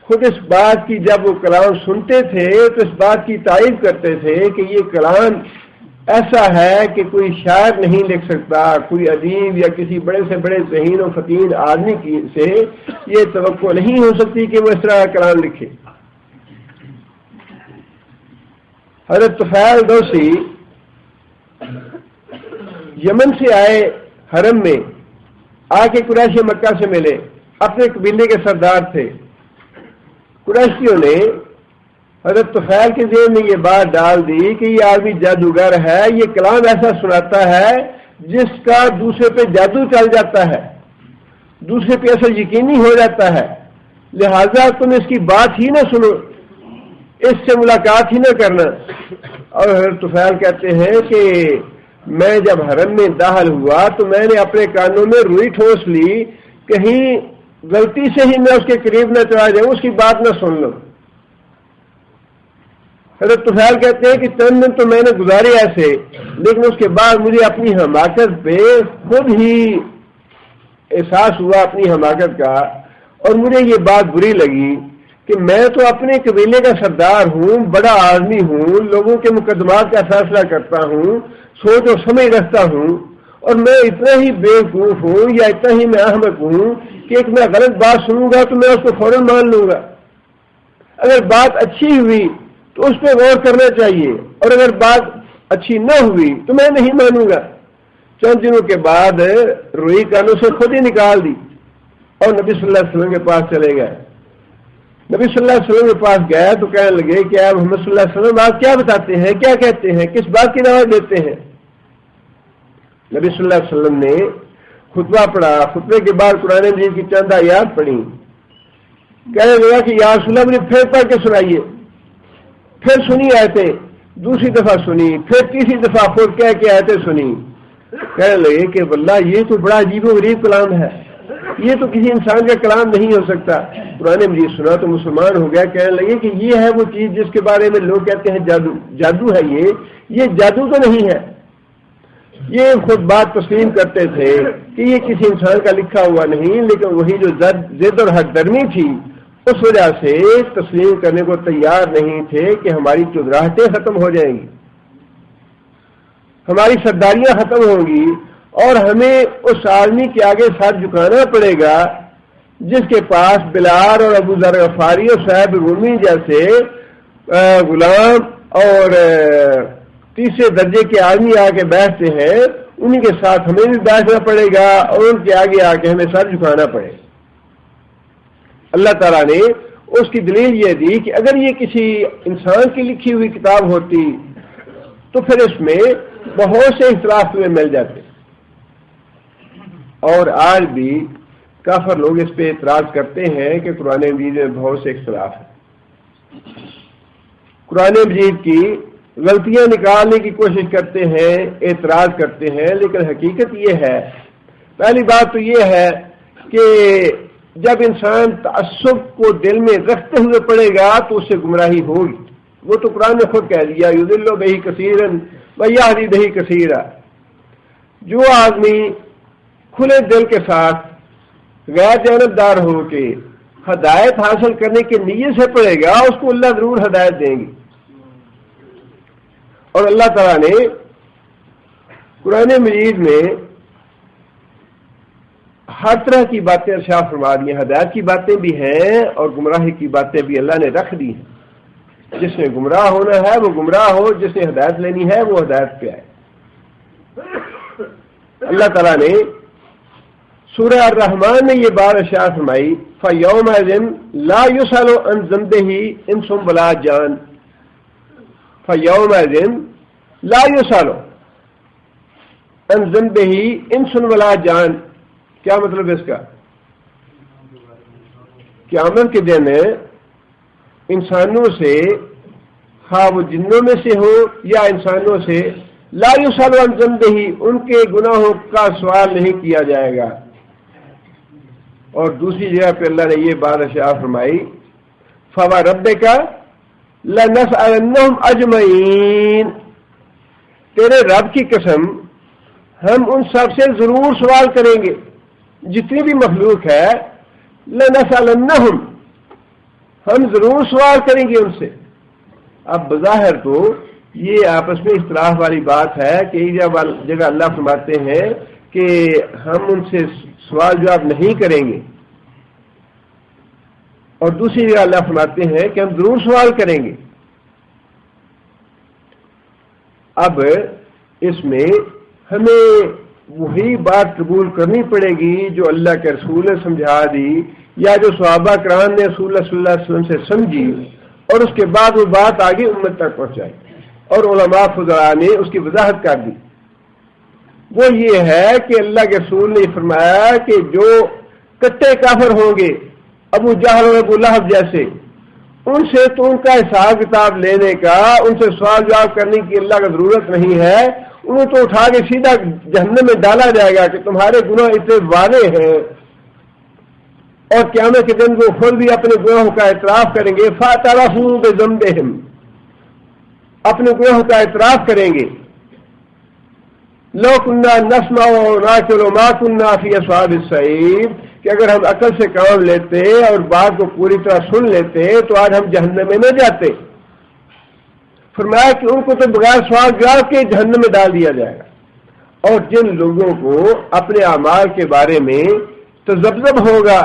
خود اس بات کی، جب وہ کلام سنتے تھے تو اس بات کی تعریف کرتے تھے کہ یہ کلام ایسا ہے کہ کوئی شاعر نہیں لکھ سکتا، کوئی ادیب یا کسی بڑے سے بڑے ذہین و فتین آدمی سے یہ توقع نہیں ہو سکتی کہ وہ اس طرح کا کلام لکھے۔ حضرت طفیل دوسی یمن سے آئے، حرم میں آ کے قریش مکہ سے ملے، اپنے قبیلے کے سردار تھے۔ قریشیوں نے حضرت طفیل کے ذہن میں یہ بات ڈال دی کہ یہ آدمی جادوگر ہے، یہ کلام ایسا سناتا ہے جس کا دوسرے پہ جادو چل جاتا ہے، دوسرے پہ ایسا یقینی ہو جاتا ہے، لہذا تم اس کی بات ہی نہ سنو، اس سے ملاقات ہی نہ کرنا۔ اور حضرت طفیل کہتے ہیں کہ میں جب حرم میں داخل ہوا تو میں نے اپنے کانوں میں روئی ٹھوس لی، کہیں غلطی سے ہی میں اس کے قریب نہ چلا جاؤں، اس کی بات نہ سن لوں۔ حضرت طفیل کہتے ہیں کہ چند دن تو میں نے گزارے ایسے، لیکن اس کے بعد مجھے اپنی حماقت پہ خود ہی احساس ہوا اپنی حماقت کا، اور مجھے یہ بات بری لگی کہ میں تو اپنے قبیلے کا سردار ہوں، بڑا آدمی ہوں، لوگوں کے مقدمات کا فیصلہ کرتا ہوں، سوچ و سمجھ رکھتا ہوں، اور میں اتنا ہی بیوقوف ہوں یا اتنا ہی میں احمق ہوں کہ ایک میں غلط بات سنوں گا تو میں اس کو فوراً مان لوں گا۔ اگر بات اچھی ہوئی تو اس پہ غور کرنا چاہیے، اور اگر بات اچھی نہ ہوئی تو میں نہیں مانوں گا۔ چند دنوں کے بعد روئی کانوں سے خود ہی نکال دی اور نبی صلی اللہ علیہ وسلم کے پاس چلے گئے۔ نبی صلی اللہ علیہ وسلم کے پاس گئے تو کہنے لگے کہ آپ محمد صلی اللہ علیہ وسلم آپ کیا بتاتے ہیں، کیا کہتے ہیں، کس بات کی دعوت دیتے ہیں؟ نبی صلی اللہ علیہ وسلم نے خطبہ پڑھا، خطبے کے بعد قرآن مجید کی چند آیات پڑھی، کہنے لگا کہ یا رسول اللہ مجھے پھر پڑھ کے سنائیے۔ پھر سنی آیتیں، دوسری دفعہ سنی، پھر تیسری دفعہ خود کہہ کے آیتیں سنی۔ کہنے لگے کہ واللہ یہ تو بڑا عجیب و غریب کلام ہے، یہ تو کسی انسان کا کلام نہیں ہو سکتا۔ قرآن مجید سنا تو مسلمان ہو گیا، کہنے لگے کہ یہ ہے وہ چیز جس کے بارے میں لوگ کہتے ہیں جادو، جادو ہے یہ جادو تو نہیں ہے۔ یہ خود بات تسلیم کرتے تھے کہ یہ کسی انسان کا لکھا ہوا نہیں، لیکن وہی جو ضد اور حد درمی تھی اس وجہ سے تسلیم کرنے کو تیار نہیں تھے کہ ہماری چودراہٹیں ختم ہو جائیں گی، ہماری سرداریاں ختم ہوں گی، اور ہمیں اس آدمی کے آگے ساتھ جھکانا پڑے گا جس کے پاس بلال اور ابو ذر غفاری اور صاحب رومی جیسے غلام اور تیسرے درجے کے آدمی آ کے بیٹھتے ہیں، انہی کے ساتھ ہمیں بھی بیٹھنا پڑے گا اور ان کے آگے آ کے ہمیں سر جھکانا پڑے گا۔ اللہ تعالیٰ نے اس کی دلیل یہ دی کہ اگر یہ کسی انسان کی لکھی ہوئی کتاب ہوتی تو پھر اس میں بہت سے اختلاف تمہیں مل جاتے، اور آج بھی کافر لوگ اس پہ اعتراض کرتے ہیں کہ قرآن مجید میں بہت سے اختلاف ہیں، قرآن مجید کی غلطیاں نکالنے کی کوشش کرتے ہیں، اعتراض کرتے ہیں، لیکن حقیقت یہ ہے، پہلی بات تو یہ ہے کہ جب انسان تعصب کو دل میں رکھتے ہوئے پڑے گا تو اس سے گمراہی ہوگی۔ وہ تو قرآن نے خود کہہ دیا یضل بہ کثیرا ویہدی بہ کثیرا۔ جو آدمی کھلے دل کے ساتھ غیر جانبدار ہو کے ہدایت حاصل کرنے کی نیت سے پڑے گا اس کو اللہ ضرور ہدایت دیں گے۔ اور اللہ تعالیٰ نے قرآن مجید میں ہر طرح کی باتیں ارشاد فرما دی ہیں، ہدایت کی باتیں بھی ہیں اور گمراہی کی باتیں بھی اللہ نے رکھ دی ہیں۔ جس نے گمراہ ہونا ہے وہ گمراہ ہو، جس نے ہدایت لینی ہے وہ ہدایت پہ آئے۔ اللہ تعالیٰ نے سورہ الرحمن میں یہ بات ارشاد فرمائی فَيَوْمَئِذٍ لَا يُسْأَلُ عَنْ ذَنبِهِ إِنسٌ وَلَا جَانٌ۔ فَيَوْمَئِذٍ لَا يُسْأَلُ عَنْ ذَنبِهِ إِنسٌ وَلَا جَانٌ۔ کیا مطلب اس کا؟ قیامت کے دن انسانوں سے، خواہ وہ جنوں میں سے ہو یا انسانوں سے، لا یسأل عن ذنبہ، ان کے گناہوں کا سوال نہیں کیا جائے گا۔ اور دوسری جگہ پہ اللہ نے یہ بات ارشاد فرمائی فَوَرَبِّکَ لَنَسْأَلَنَّهُمْ أَجْمَعِینَ، تیرے رب کی قسم ہم ان سب سے ضرور سوال کریں گے، جتنی بھی مخلوق ہے، لَنَسْأَلَنَّهُمْ، ہم ضرور سوال کریں گے ان سے۔ اب بظاہر تو یہ آپس میں اختلاف والی بات ہے کہ ایک جگہ اللہ فرماتے ہیں کہ ہم ان سے سوال جواب نہیں کریں گے، اور دوسری جگہ اللہ فرماتے ہیں کہ ہم ضرور سوال کریں گے۔ اب اس میں ہمیں وہی بات قبول کرنی پڑے گی جو اللہ کے رسول نے سمجھا دی، یا جو صحابہ کرام نے رسول اللہ صلی اللہ علیہ وسلم سے سمجھی، اور اس کے بعد وہ بات آگے امت تک پہنچائی اور علماء فضلاء نے اس کی وضاحت کر دی۔ وہ یہ ہے کہ اللہ کے رسول نے فرمایا کہ جو کٹے کافر ہوں گے، ابو جہل اور ابو لہب جیسے، ان سے تو ان کا حساب کتاب لینے کا، ان سے سوال جواب کرنے کی اللہ کا ضرورت نہیں ہے، انہیں تو اٹھا کے سیدھا جہنم میں ڈالا جائے گا کہ تمہارے گناہ اتنے واضح ہیں، اور قیامت کے دن وہ خود بھی اپنے گناہوں کا اعتراف کریں گے۔ فاعترفوا بذنبہم، اپنے گناہوں کا اعتراف کریں گے۔ لو کنا نسمع ونعقل ما کنا فی اصحاب السعیر، کہ اگر ہم عقل سے کام لیتے اور بات کو پوری طرح سن لیتے تو آج ہم جہنم میں نہ جاتے۔ فرمایا کہ ان کو تو بغیر سوال جواب کے جہنم میں ڈال دیا جائے گا۔ اور جن لوگوں کو اپنے اعمال کے بارے میں تذبذب ہوگا،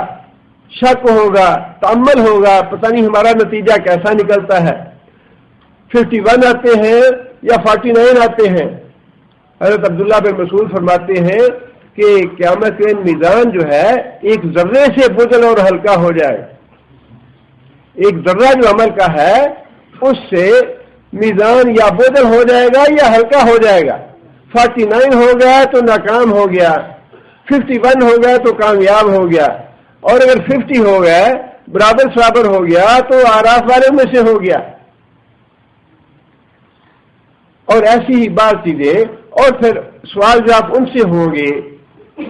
شک ہوگا، تأمل ہوگا، پتہ نہیں ہمارا نتیجہ کیسا نکلتا ہے، 51 آتے ہیں یا 49 آتے ہیں، حضرت عبداللہ بن مسعود فرماتے ہیں کہ قیامت کے میزان جو ہے ایک ذرے سے بزل اور ہلکا ہو جائے، ایک ذرہ جو عمل کا ہے اس سے میزان یا بزل ہو جائے گا یا ہلکا ہو جائے گا۔ 49 ہو گیا تو ناکام ہو گیا، 51 ہو گیا تو کامیاب ہو گیا، اور اگر 50 ہو گیا برابر ہو گیا تو آراف والوں میں سے ہو گیا۔ اور ایسی ہی بات چیزیں، اور پھر سوال جواب ان سے ہوں گے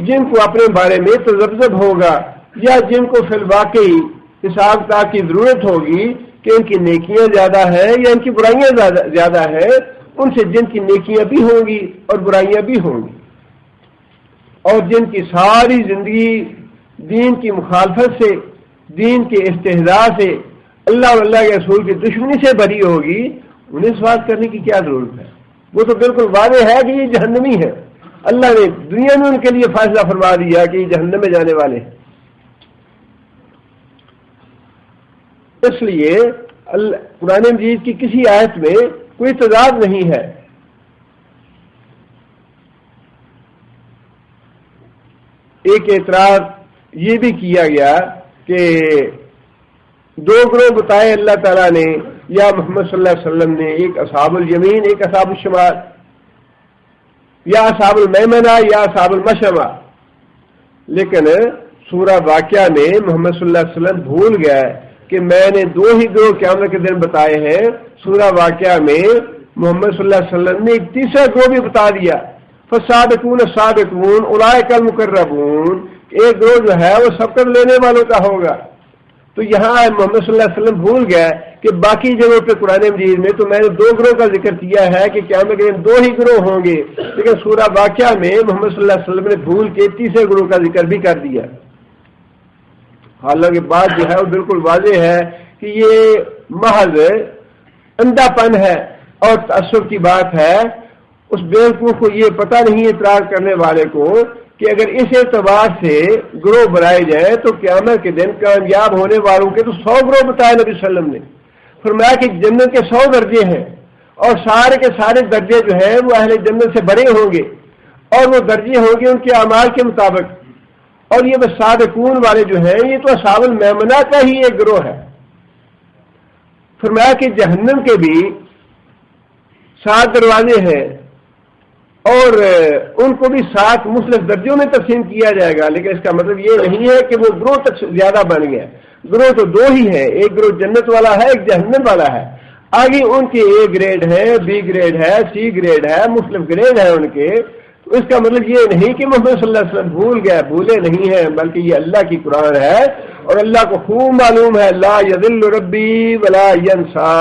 جن کو اپنے بارے میں تذبذب ہوگا، یا جن کو فی الواقعی حساب کتاب کی ضرورت ہوگی کہ ان کی نیکیاں زیادہ ہیں یا ان کی برائیاں زیادہ ہیں، ان سے جن کی نیکیاں بھی ہوں گی اور برائیاں بھی ہوں گی، اور جن کی ساری زندگی دین کی مخالفت سے، دین کے استہزاء سے، اللہ اور اللہ کے رسول کی دشمنی سے بری ہوگی، انہیں سوال کرنے کی کیا ضرورت ہے؟ وہ تو بالکل واضح ہے کہ یہ جہنمی ہے، اللہ نے دنیا میں ان کے لیے فیصلہ فرما دیا کہ یہ جہنم میں جانے والے ہیں۔ اس لیے قرآن مجید کی کسی آیت میں کوئی تضاد نہیں ہے۔ ایک اعتراض یہ بھی کیا گیا کہ دو گروہ بتائے اللہ تعالیٰ نے یا محمد صلی اللہ علیہ وسلم نے، ایک اصحاب الیمین ایک اصحاب الشمال، یا اصحاب المیمنہ یا اصحاب المشأمہ، لیکن سورہ واقعہ میں محمد صلی اللہ علیہ وسلم بھول گیا کہ میں نے دو ہی گروہ قیامت کے دن بتائے ہیں۔ سورہ واقعہ میں محمد صلی اللہ علیہ وسلم نے ایک تیسرا گروہ بھی بتا دیا، فالسابقون السابقون اولئک المقربون، ایک گروہ جو ہے وہ سبقت لینے والوں کا ہوگا۔ تو یہاں محمد صلی اللہ علیہ وسلم بھول گئے کہ باقی جگہوں پہ قرآن مجید میں تو میں نے دو گروہ کا ذکر کیا ہے کہ قیامت کے دن دو ہی گروہ ہوں گے، لیکن سورہ واقعہ میں محمد صلی اللہ علیہ وسلم نے بھول کے تیسرے گروہ کا ذکر بھی کر دیا۔ حالانکہ بات جو ہے وہ بالکل واضح ہے کہ یہ محض اندھا پن ہے اور تعصب کی بات ہے۔ اس بیوقوف کو یہ پتہ نہیں، اعتراض کرنے والے کو، کہ اگر اس اعتبار سے گروہ بنائے جائیں تو قیامت کے دن کامیاب ہونے والوں کے تو 100 گروہ بتائے نبی صلی اللہ علیہ وسلم نے۔ فرمایا کہ جنت کے 100 درجے ہیں، اور سارے کے سارے درجے جو ہیں وہ اہل جنت سے بڑے ہوں گے، اور وہ درجے ہوں گے ان کے اعمال کے مطابق۔ اور یہ بس صادقون والے جو ہیں یہ تو اصحاب المیمنہ کا ہی ایک گروہ ہے۔ فرمایا کہ جہنم کے بھی 7 دروازے ہیں، اور ان کو بھی 7 مختلف درجوں میں تقسیم کیا جائے گا، لیکن اس کا مطلب یہ نہیں ہے کہ وہ گروہ تک زیادہ بن گیا۔ گروہ تو 2 ہی ہیں، ایک گروہ جنت والا ہے، ایک جہنم والا ہے۔ آگے ان کے A گریڈ ہے، B گریڈ ہے، C گریڈ ہے، مختلف گریڈ ہیں ان کے۔ تو اس کا مطلب یہ نہیں کہ محمد صلی اللہ علیہ وسلم بھول گئے، بھولے نہیں ہیں، بلکہ یہ اللہ کی قرآن ہے، اور اللہ کو خوب معلوم ہے لا یضل ربی ولا ینسا،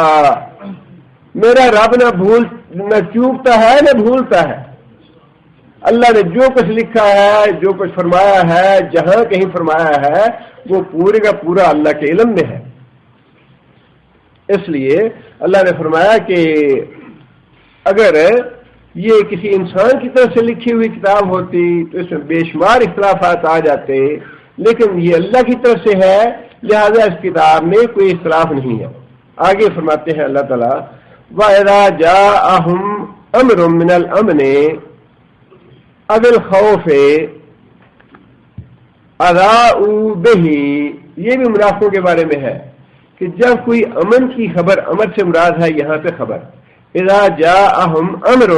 میرا رب نہ چوکتا ہے نہ بھولتا ہے۔ اللہ نے جو کچھ لکھا ہے، جو کچھ فرمایا ہے، جہاں کہیں فرمایا ہے، وہ پورے کا پورا اللہ کے علم میں ہے۔ اس لیے اللہ نے فرمایا کہ اگر یہ کسی انسان کی طرف سے لکھی ہوئی کتاب ہوتی تو اس میں بے شمار اختلافات آ جاتے، لیکن یہ اللہ کی طرف سے ہے، لہذا اس کتاب میں کوئی اختلاف نہیں ہے۔ آگے فرماتے ہیں اللہ تعالیٰ وَإِذَا جَاءَهُمْ أَمْرٌ مِّنَ الْأَمْنِ أَوِ الْخَوْفِ أَذَاعُوا بِهِ، یہ بھی منافقوں کے بارے میں ہے کہ جب کوئی امن کی خبر، امر سے مراد ہے یہاں پہ خبر، اذا جاءہم امر،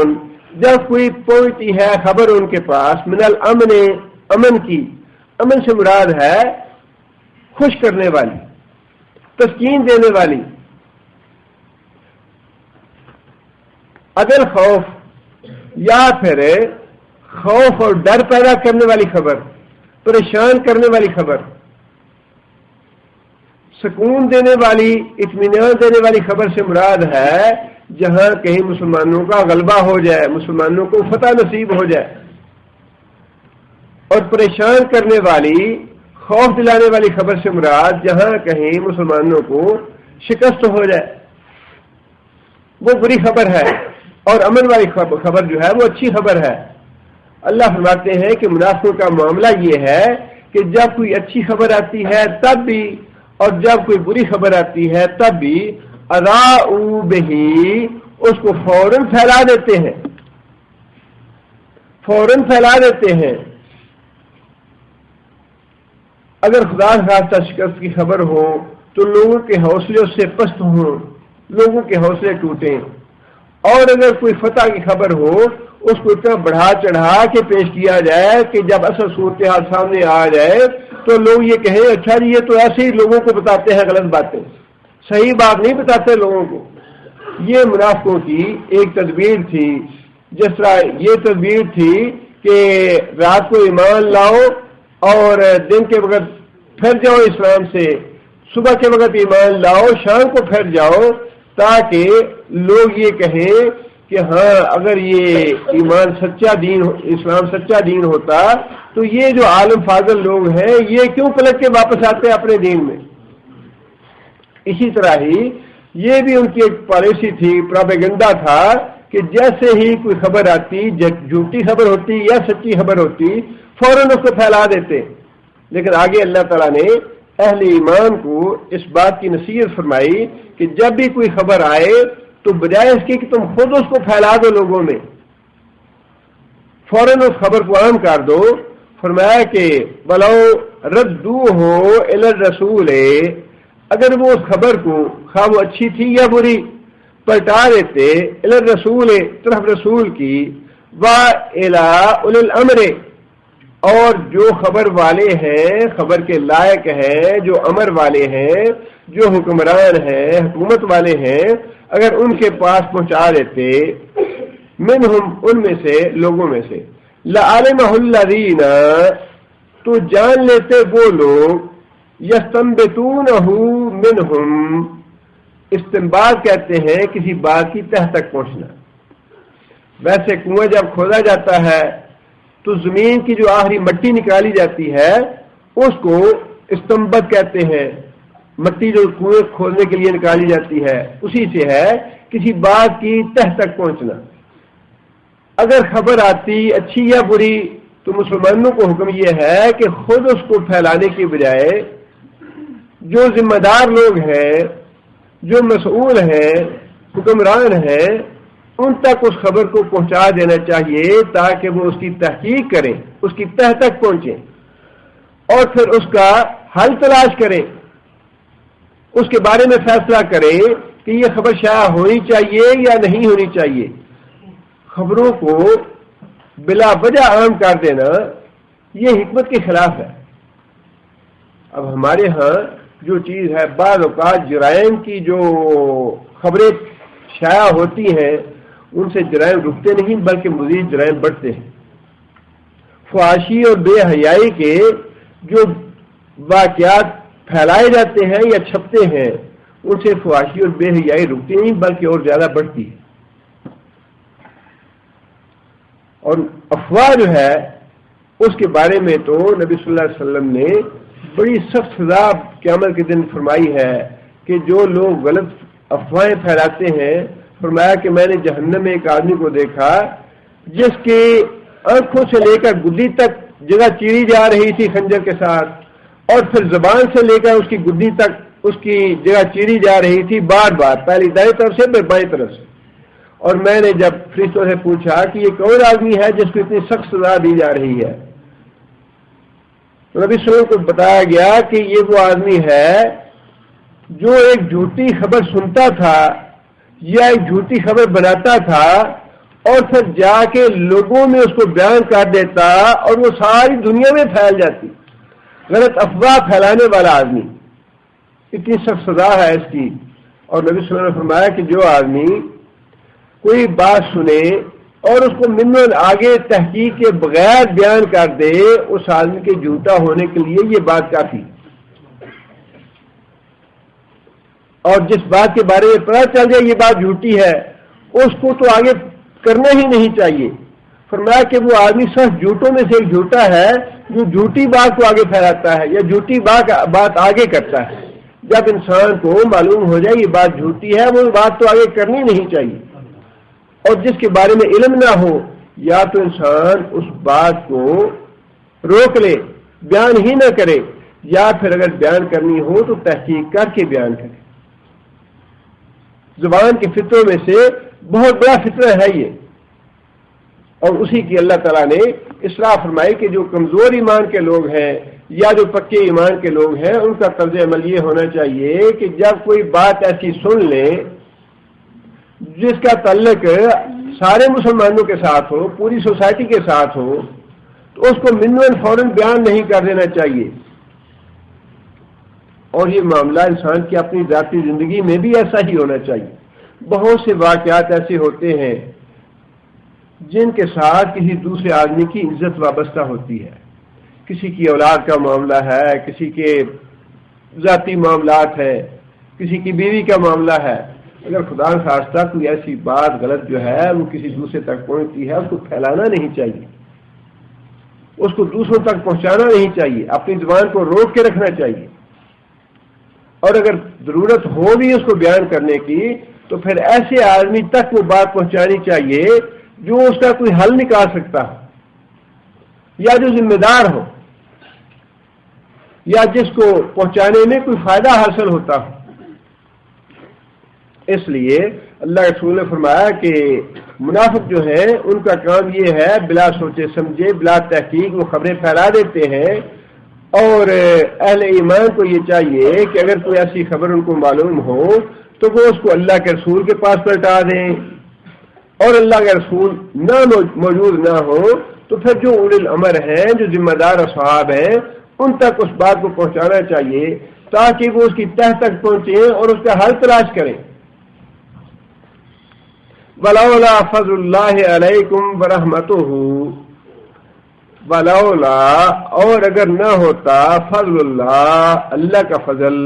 جب کوئی پہنچتی ہے خبر ان کے پاس، من الامن، امن کی، امن سے مراد ہے خوش کرنے والی، تسکین دینے والی، عدل خوف یا پھر خوف اور ڈر پیدا کرنے والی خبر، پریشان کرنے والی خبر، سکون دینے والی، اطمینان دینے والی خبر سے مراد ہے جہاں کہیں مسلمانوں کا غلبہ ہو جائے، مسلمانوں کو فتح نصیب ہو جائے، اور پریشان کرنے والی، خوف دلانے والی خبر سے مراد جہاں کہیں مسلمانوں کو شکست ہو جائے، وہ بری خبر ہے، اور امن والی خبر جو ہے وہ اچھی خبر ہے۔ اللہ فرماتے ہیں کہ منافقوں کا معاملہ یہ ہے کہ جب کوئی اچھی خبر آتی ہے تب بھی، اور جب کوئی بری خبر آتی ہے تب بھی، اذاعوا بہ، اس کو فوراً پھیلا دیتے ہیں، فوراً پھیلا دیتے ہیں۔ اگر خدا خواستہ شکست کی خبر ہو تو لوگوں کے حوصلے اس سے پست ہوں، لوگوں کے حوصلے ٹوٹیں، اور اگر کوئی فتح کی خبر ہو اس کو اتنا بڑھا چڑھا کے پیش کیا جائے کہ جب اصل صورتحال سامنے آ جائے تو لوگ یہ کہیں اچھا جی یہ تو ایسے ہی لوگوں کو بتاتے ہیں غلط باتیں، صحیح بات نہیں بتاتے لوگوں کو۔ یہ منافقوں کی ایک تدبیر تھی، جس طرح یہ تدبیر تھی کہ رات کو ایمان لاؤ اور دن کے وقت پھر جاؤ اسلام سے، صبح کے وقت ایمان لاؤ شام کو پھر جاؤ، تاکہ لوگ یہ کہیں کہ ہاں اگر یہ ایمان سچا دین، اسلام سچا دین ہوتا تو یہ جو عالم فاضل لوگ ہیں یہ کیوں پلٹ کے واپس آتے اپنے دین میں۔ اسی طرح ہی یہ بھی ان کی ایک پالیسی تھی، پروپیگنڈا تھا کہ جیسے ہی کوئی خبر آتی، جھوٹی خبر ہوتی یا سچی خبر ہوتی، فوراً اس کو پھیلا دیتے۔ لیکن آگے اللہ تعالیٰ نے اہل ایمان کو اس بات کی نصیحت فرمائی کہ جب بھی کوئی خبر آئے تو بجائے اس کے کہ تم خود اس کو پھیلا دو لوگوں میں، فوراً اس خبر کو عام کر دو۔ فرمایا کہ وَلَوْ رَدُّوهُ إِلَى الرَّسُولِ، اگر وہ اس خبر کو خواہ وہ اچھی تھی یا بری پلٹا دیتے، إِلَى الرَّسُولِ، طرف رسول کی، وَإِلَى أُولِي الْأَمْرِ، اور جو خبر والے ہیں، خبر کے لائق ہیں، جو امر والے ہیں، جو حکمران ہیں، حکومت والے ہیں، اگر ان کے پاس پہنچا دیتے، منہم، ان میں سے، لوگوں میں سے، لَعَلِمَهُ الَّذِينَ، تو جان لیتے وہ لوگ، يَسْتَنبِطُونَهُ مِنْهُمْ، استنباط کہتے ہیں کسی بات کی تہ تک پہنچنا۔ ویسے کنواں جب کھودا جاتا ہے تو زمین کی جو آخری مٹی نکالی جاتی ہے اس کو استنبط کہتے ہیں، مٹی جو کنویں کھودنے کے لیے نکالی جاتی ہے اسی سے ہے کسی بات کی تہ تک پہنچنا۔ اگر خبر آتی اچھی یا بری تو مسلمانوں کو حکم یہ ہے کہ خود اس کو پھیلانے کی بجائے جو ذمہ دار لوگ ہیں، جو مسئول ہیں، حکمران ہیں، ان تک اس خبر کو پہنچا دینا چاہیے تاکہ وہ اس کی تحقیق کریں، اس کی تہ تک پہنچیں، اور پھر اس کا حل تلاش کریں، اس کے بارے میں فیصلہ کریں کہ یہ خبر شائع ہونی چاہیے یا نہیں ہونی چاہیے۔ خبروں کو بلا وجہ عام کر دینا یہ حکمت کے خلاف ہے۔ اب ہمارے ہاں جو چیز ہے، بعض اوقات جرائم کی جو خبریں شائع ہوتی ہیں ان سے جرائم رکتے نہیں بلکہ مزید جرائم بڑھتے ہیں۔ فحاشی اور بے حیائی کے جو واقعات پھیلائے جاتے ہیں یا چھپتے ہیں ان سے فحاشی اور بے حیائی رکتی نہیں بلکہ اور زیادہ بڑھتی ہے۔ اور افواہ جو ہے اس کے بارے میں تو نبی صلی اللہ علیہ وسلم نے بڑی سخت سزا قیامت کے دن فرمائی ہے کہ جو لوگ غلط افواہیں پھیلاتے ہیں فرمایا کہ میں نے جہنم میں ایک آدمی کو دیکھا جس کی آنکھوں سے لے کر گدی تک جگہ چیری جا رہی تھی خنجر کے ساتھ، اور پھر زبان سے لے کر اس کی گدی تک اس کی جگہ چیری جا رہی تھی بار بار، پہلی دائیں طرف سے پھر بائیں طرف سے۔ اور میں نے جب فرشتوں سے پوچھا کہ یہ کون آدمی ہے جس کو اتنی سخت سزا دی جا رہی ہے، تو نبی صلی اللہ علیہ وسلم کو بتایا گیا کہ یہ وہ آدمی ہے جو ایک جھوٹی خبر سنتا تھا یا ایک جھوٹی خبر بناتا تھا اور پھر جا کے لوگوں میں اس کو بیان کر دیتا اور وہ ساری دنیا میں پھیل جاتی، غلط افواہ پھیلانے والا آدمی، اتنی سخت سزا ہے اس کی۔ اور نبی صلی اللہ علیہ وسلم نے فرمایا کہ جو آدمی کوئی بات سنے اور اس کو منن آگے تحقیق کے بغیر بیان کر دے، اس آدمی کے جھوٹا ہونے کے لیے یہ بات کافی، اور جس بات کے بارے میں پتہ چل جائے یہ بات جھوٹی ہے اس کو تو آگے کرنا ہی نہیں چاہیے۔ فرمایا کہ وہ آدمی صرف جھوٹوں میں سے ایک جھوٹا ہے جو جھوٹی بات کو آگے پھیلاتا ہے یا جھوٹی بات آگے کرتا ہے۔ جب انسان کو معلوم ہو جائے یہ بات جھوٹی ہے وہ بات تو آگے کرنی نہیں چاہیے، اور جس کے بارے میں علم نہ ہو یا تو انسان اس بات کو روک لے، بیان ہی نہ کرے، یا پھر اگر بیان کرنی ہو تو تحقیق کر کے بیان کرے۔ زبان کے فطروں میں سے بہت بڑا فطرہ ہے یہ، اور اسی کی اللہ تعالیٰ نے اصلاح فرمائی کہ جو کمزور ایمان کے لوگ ہیں یا جو پکے ایمان کے لوگ ہیں ان کا طرز عمل یہ ہونا چاہیے کہ جب کوئی بات ایسی سن لیں جس کا تعلق سارے مسلمانوں کے ساتھ ہو، پوری سوسائٹی کے ساتھ ہو، تو اس کو منن فوراً بیان نہیں کر دینا چاہیے۔ اور یہ معاملہ انسان کی اپنی ذاتی زندگی میں بھی ایسا ہی ہونا چاہیے۔ بہت سے واقعات ایسے ہوتے ہیں جن کے ساتھ کسی دوسرے آدمی کی عزت وابستہ ہوتی ہے، کسی کی اولاد کا معاملہ ہے، کسی کے ذاتی معاملات ہیں، کسی کی بیوی کا معاملہ ہے۔ اگر خدا نخواستہ کوئی ایسی بات غلط جو ہے وہ کسی دوسرے تک پہنچتی ہے اس کو پھیلانا نہیں چاہیے، اس کو دوسروں تک پہنچانا نہیں چاہیے، اپنی زبان کو روک کے رکھنا چاہیے، اور اگر ضرورت ہو بھی اس کو بیان کرنے کی تو پھر ایسے آدمی تک وہ بات پہنچانی چاہیے جو اس کا کوئی حل نکال سکتا ہو، یا جو ذمہ دار ہو، یا جس کو پہنچانے میں کوئی فائدہ حاصل ہوتا ہو۔ اس لیے اللہ کے رسول نے فرمایا کہ منافق جو ہیں ان کا کام یہ ہے بلا سوچے سمجھے بلا تحقیق وہ خبریں پھیلا دیتے ہیں، اور اہل ایمان کو یہ چاہیے کہ اگر کوئی ایسی خبر ان کو معلوم ہو تو وہ اس کو اللہ کے رسول کے پاس پلٹا دیں، اور اللہ کے رسول نہ موجود نہ ہو تو پھر جو اولی الامر ہیں، جو ذمہ دار اصحاب ہیں، ان تک اس بات کو پہنچانا چاہیے تاکہ وہ اس کی تہ تک پہنچیں اور اس کا حل تلاش کریں۔ ولولا فضل اللہ علیکم ورحمتہ، ولولا اور اگر نہ ہوتا فضل اللہ اللہ کا فضل،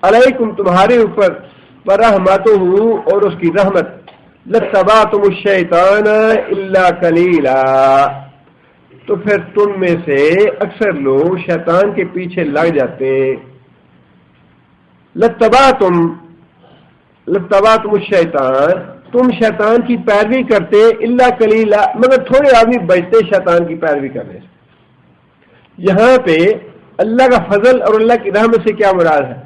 علیکم تمہارے اوپر، ورحمتہ اور اس کی رحمت، لتبعتم الشیطان الا قلیلا، تو پھر تم میں سے اکثر لوگ شیطان کے پیچھے لگ جاتے۔ لتبعتم الشیطان، تم شیطان کی پیروی کرتے، الا قلیلا مگر تھوڑے آدمی بچتے شیطان کی پیروی کرنے سے۔ یہاں پہ اللہ کا فضل اور اللہ کی رحمت سے کیا مراد ہے؟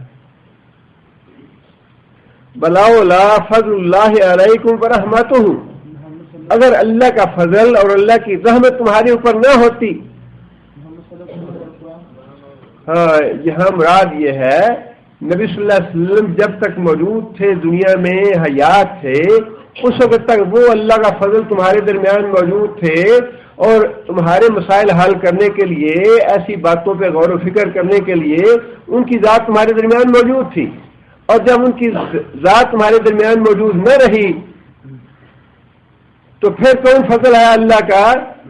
بلاولا فضل اللہ علیکم ورحمتہ، اگر اللہ کا فضل اور اللہ کی رحمت تمہارے اوپر نہ ہوتی، ہاں یہاں مراد یہ ہے نبی صلی اللہ علیہ وسلم جب تک موجود تھے دنیا میں حیات تھے اس وقت تک وہ اللہ کا فضل تمہارے درمیان موجود تھے، اور تمہارے مسائل حل کرنے کے لیے، ایسی باتوں پہ غور و فکر کرنے کے لیے ان کی ذات تمہارے درمیان موجود تھی، اور جب ان کی ذات تمہارے درمیان موجود نہ رہی تو پھر کون فضل ہے اللہ کا؟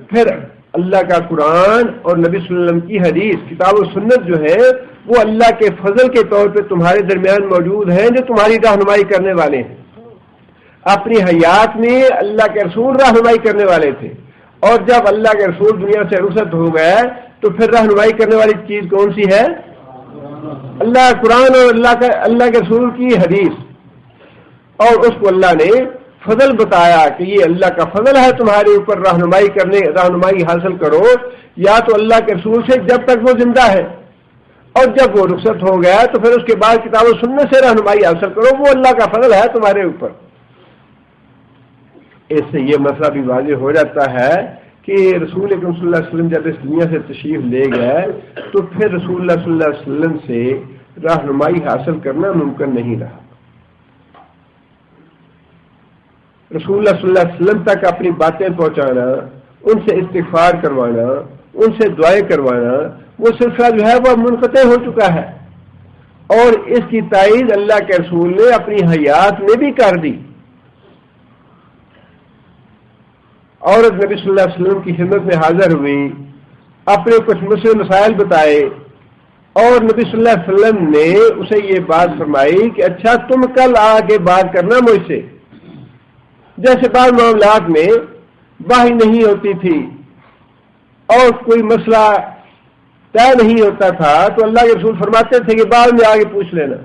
پھر اللہ کا قرآن اور نبی صلی اللہ علیہ وسلم کی حدیث، کتاب و سنت جو ہے وہ اللہ کے فضل کے طور پہ تمہارے درمیان موجود ہیں، جو تمہاری رہنمائی کرنے والے ہیں۔ اپنی حیات میں اللہ کے رسول رہنمائی کرنے والے تھے، اور جب اللہ کے رسول دنیا سے رخصت ہو گئے تو پھر رہنمائی کرنے والی چیز کون سی ہے؟ اللہ قرآن اور اللہ کے رسول کی حدیث۔ اور اس کو اللہ نے فضل بتایا کہ یہ اللہ کا فضل ہے تمہارے اوپر رہنمائی حاصل کرو، یا تو اللہ کے رسول سے جب تک وہ زندہ ہے، اور جب وہ رخصت ہو گیا تو پھر اس کے بعد کتاب و سنت سے رہنمائی حاصل کرو، وہ اللہ کا فضل ہے تمہارے اوپر۔ اس سے یہ مسئلہ بھی واضح ہو جاتا ہے کہ رسول اکرم صلی اللہ علیہ وسلم جب اس دنیا سے تشریف لے گئے تو پھر رسول اللہ صلی اللہ علیہ وسلم سے رہنمائی حاصل کرنا ممکن نہیں رہا۔ رسول اللہ صلی اللہ علیہ وسلم تک اپنی باتیں پہنچانا، ان سے استغفار کروانا، ان سے دعائیں کروانا، وہ سلسلہ جو ہے وہ منقطع ہو چکا ہے، اور اس کی تائید اللہ کے رسول نے اپنی حیات میں بھی کر دی۔ عورت نبی صلی اللہ علیہ وسلم کی خدمت میں حاضر ہوئی، اپنے کچھ مسائل بتائے، اور نبی صلی اللہ علیہ وسلم نے اسے یہ بات فرمائی کہ اچھا تم کل آ کے بات کرنا مجھ سے۔ جیسے بعض معاملات میں وحی نہیں ہوتی تھی اور کوئی مسئلہ طے نہیں ہوتا تھا تو اللہ کے رسول فرماتے تھے کہ بعد میں آگے پوچھ لینا۔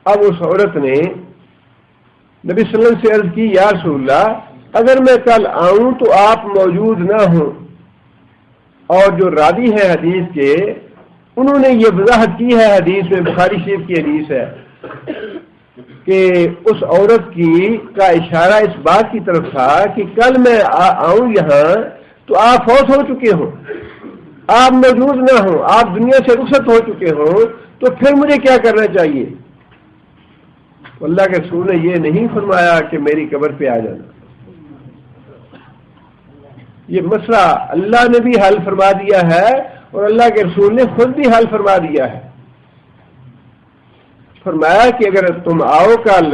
اب اس عورت نے نبی صلی اللہ علیہ وسلم سے عرض کی، یا رسول اللہ اگر میں کل آؤں تو آپ موجود نہ ہوں، اور جو راوی ہے حدیث کے انہوں نے یہ وضاحت کی ہے حدیث میں، بخاری شریف کی حدیث ہے کہ اس عورت کا اشارہ اس بات کی طرف تھا کہ کل میں آؤں یہاں تو آپ فوت ہو چکے ہوں، آپ موجود نہ ہوں، آپ دنیا سے رخصت ہو چکے ہوں، تو پھر مجھے کیا کرنا چاہیے؟ اللہ کے رسول نے یہ نہیں فرمایا کہ میری قبر پہ آ جانا۔ یہ مسئلہ اللہ نے بھی حل فرما دیا ہے اور اللہ کے رسول نے خود بھی حل فرما دیا ہے۔ فرمایا کہ اگر تم آؤ کل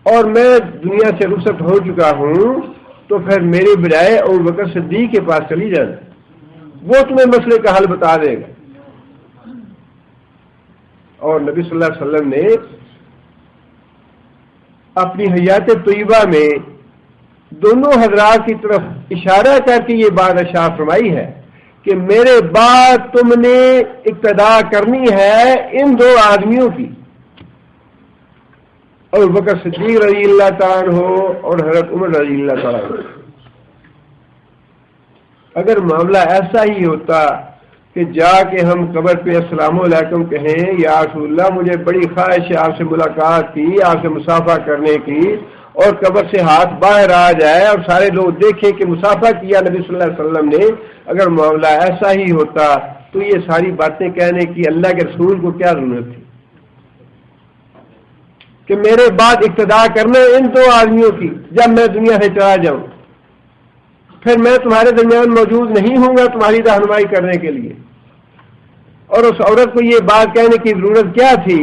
اور میں دنیا سے رخصت ہو چکا ہوں تو پھر میری بجائے ابوبکر صدیق کے پاس چلی جانا، وہ تمہیں مسئلے کا حل بتا دے گا۔ اور نبی صلی اللہ علیہ وسلم نے اپنی حیات طیبہ میں دونوں حضرات کی طرف اشارہ کر کے یہ بات ارشاد فرمائی ہے کہ میرے بعد تم نے اقتدا کرنی ہے ان دو آدمیوں کی، ابوبکر صدیق رضی اللہ تعالیٰ عنہ اور حضرت عمر رضی اللہ تعالیٰ عنہ۔ اگر معاملہ ایسا ہی ہوتا کہ جا کے ہم قبر پہ السلام علیکم کہیں، یا رسول اللہ مجھے بڑی خواہش ہے آپ سے ملاقات کی، آپ سے مصافحہ کرنے کی، اور قبر سے ہاتھ باہر آ جائے اور سارے لوگ دیکھیں کہ مصافحہ کیا نبی صلی اللہ علیہ وسلم نے، اگر معاملہ ایسا ہی ہوتا تو یہ ساری باتیں کہنے کی اللہ کے رسول کو کیا ضرورت تھی کہ میرے بعد اقتدا کرنا ان دو آدمیوں کی جب میں دنیا سے چلا جاؤں، پھر میں تمہارے درمیان موجود نہیں ہوں گا تمہاری رہنمائی کرنے کے لیے۔ اور اس عورت کو یہ بات کہنے کی ضرورت کیا تھی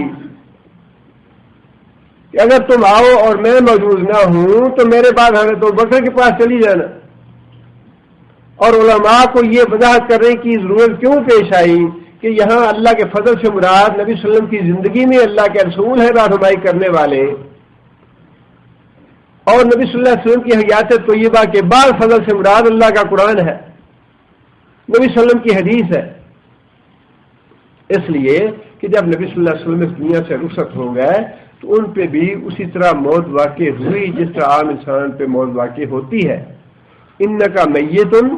کہ اگر تم آؤ اور میں موجود نہ ہوں تو میرے بعد حضرت ابوبکر کے پاس چلی جانا۔ اور علماء کو یہ وضاحت کرنے کی ضرورت کیوں پیش آئی کہ یہاں اللہ کے فضل سے مراد نبی صلی اللہ علیہ وسلم کی زندگی میں اللہ کے رسول ہے رہنمائی کرنے والے، اور نبی صلی اللہ علیہ وسلم کی حیات طیبہ کے بعد فضل سے مراد اللہ کا قرآن ہے، نبی صلی اللہ علیہ وسلم کی حدیث ہے۔ اس لیے کہ جب نبی صلی اللہ علیہ وسلم اس دنیا سے رخصت ہو گئے تو ان پہ بھی اسی طرح موت واقع ہوئی جس طرح عام انسان پہ موت واقع ہوتی ہے۔ انکا میتن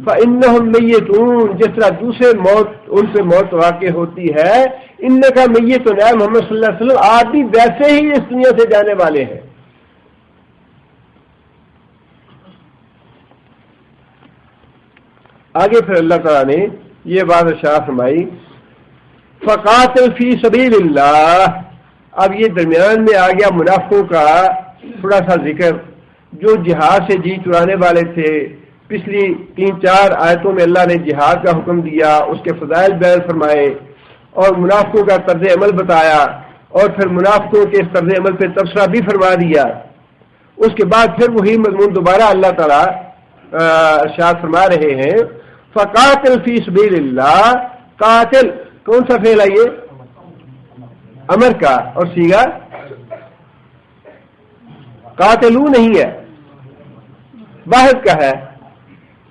فانہم میتون، جس طرح دوسرے موت ان سے موت واقع ہوتی ہے، انکا میتن، اے محمد صلی اللہ علیہ وسلم آپ بھی ویسے ہی اس دنیا سے جانے والے ہیں۔ آگے پھر اللہ تعالیٰ نے یہ بات ارشاد فرمائی، فقاتل فی سبیل اللہ۔ اب یہ درمیان میں آ گیا منافقوں کا تھوڑا سا ذکر، جو جہاد سے جی چرانے والے تھے۔ پچھلی 3-4 آیتوں میں اللہ نے جہاد کا حکم دیا، اس کے فضائل بیان فرمائے اور منافقوں کا طرز عمل بتایا، اور پھر منافقوں کے اس طرز عمل پہ تبصرہ بھی فرما دیا۔ اس کے بعد پھر وہی مضمون دوبارہ اللہ تعالیٰ ارشاد فرما رہے ہیں، فقاتل فی سبیل اللہ۔ قاتل کون سا فعل ہے؟ یہ امر کا، اور سیگا قاتلو نہیں ہے، واحد کا ہے،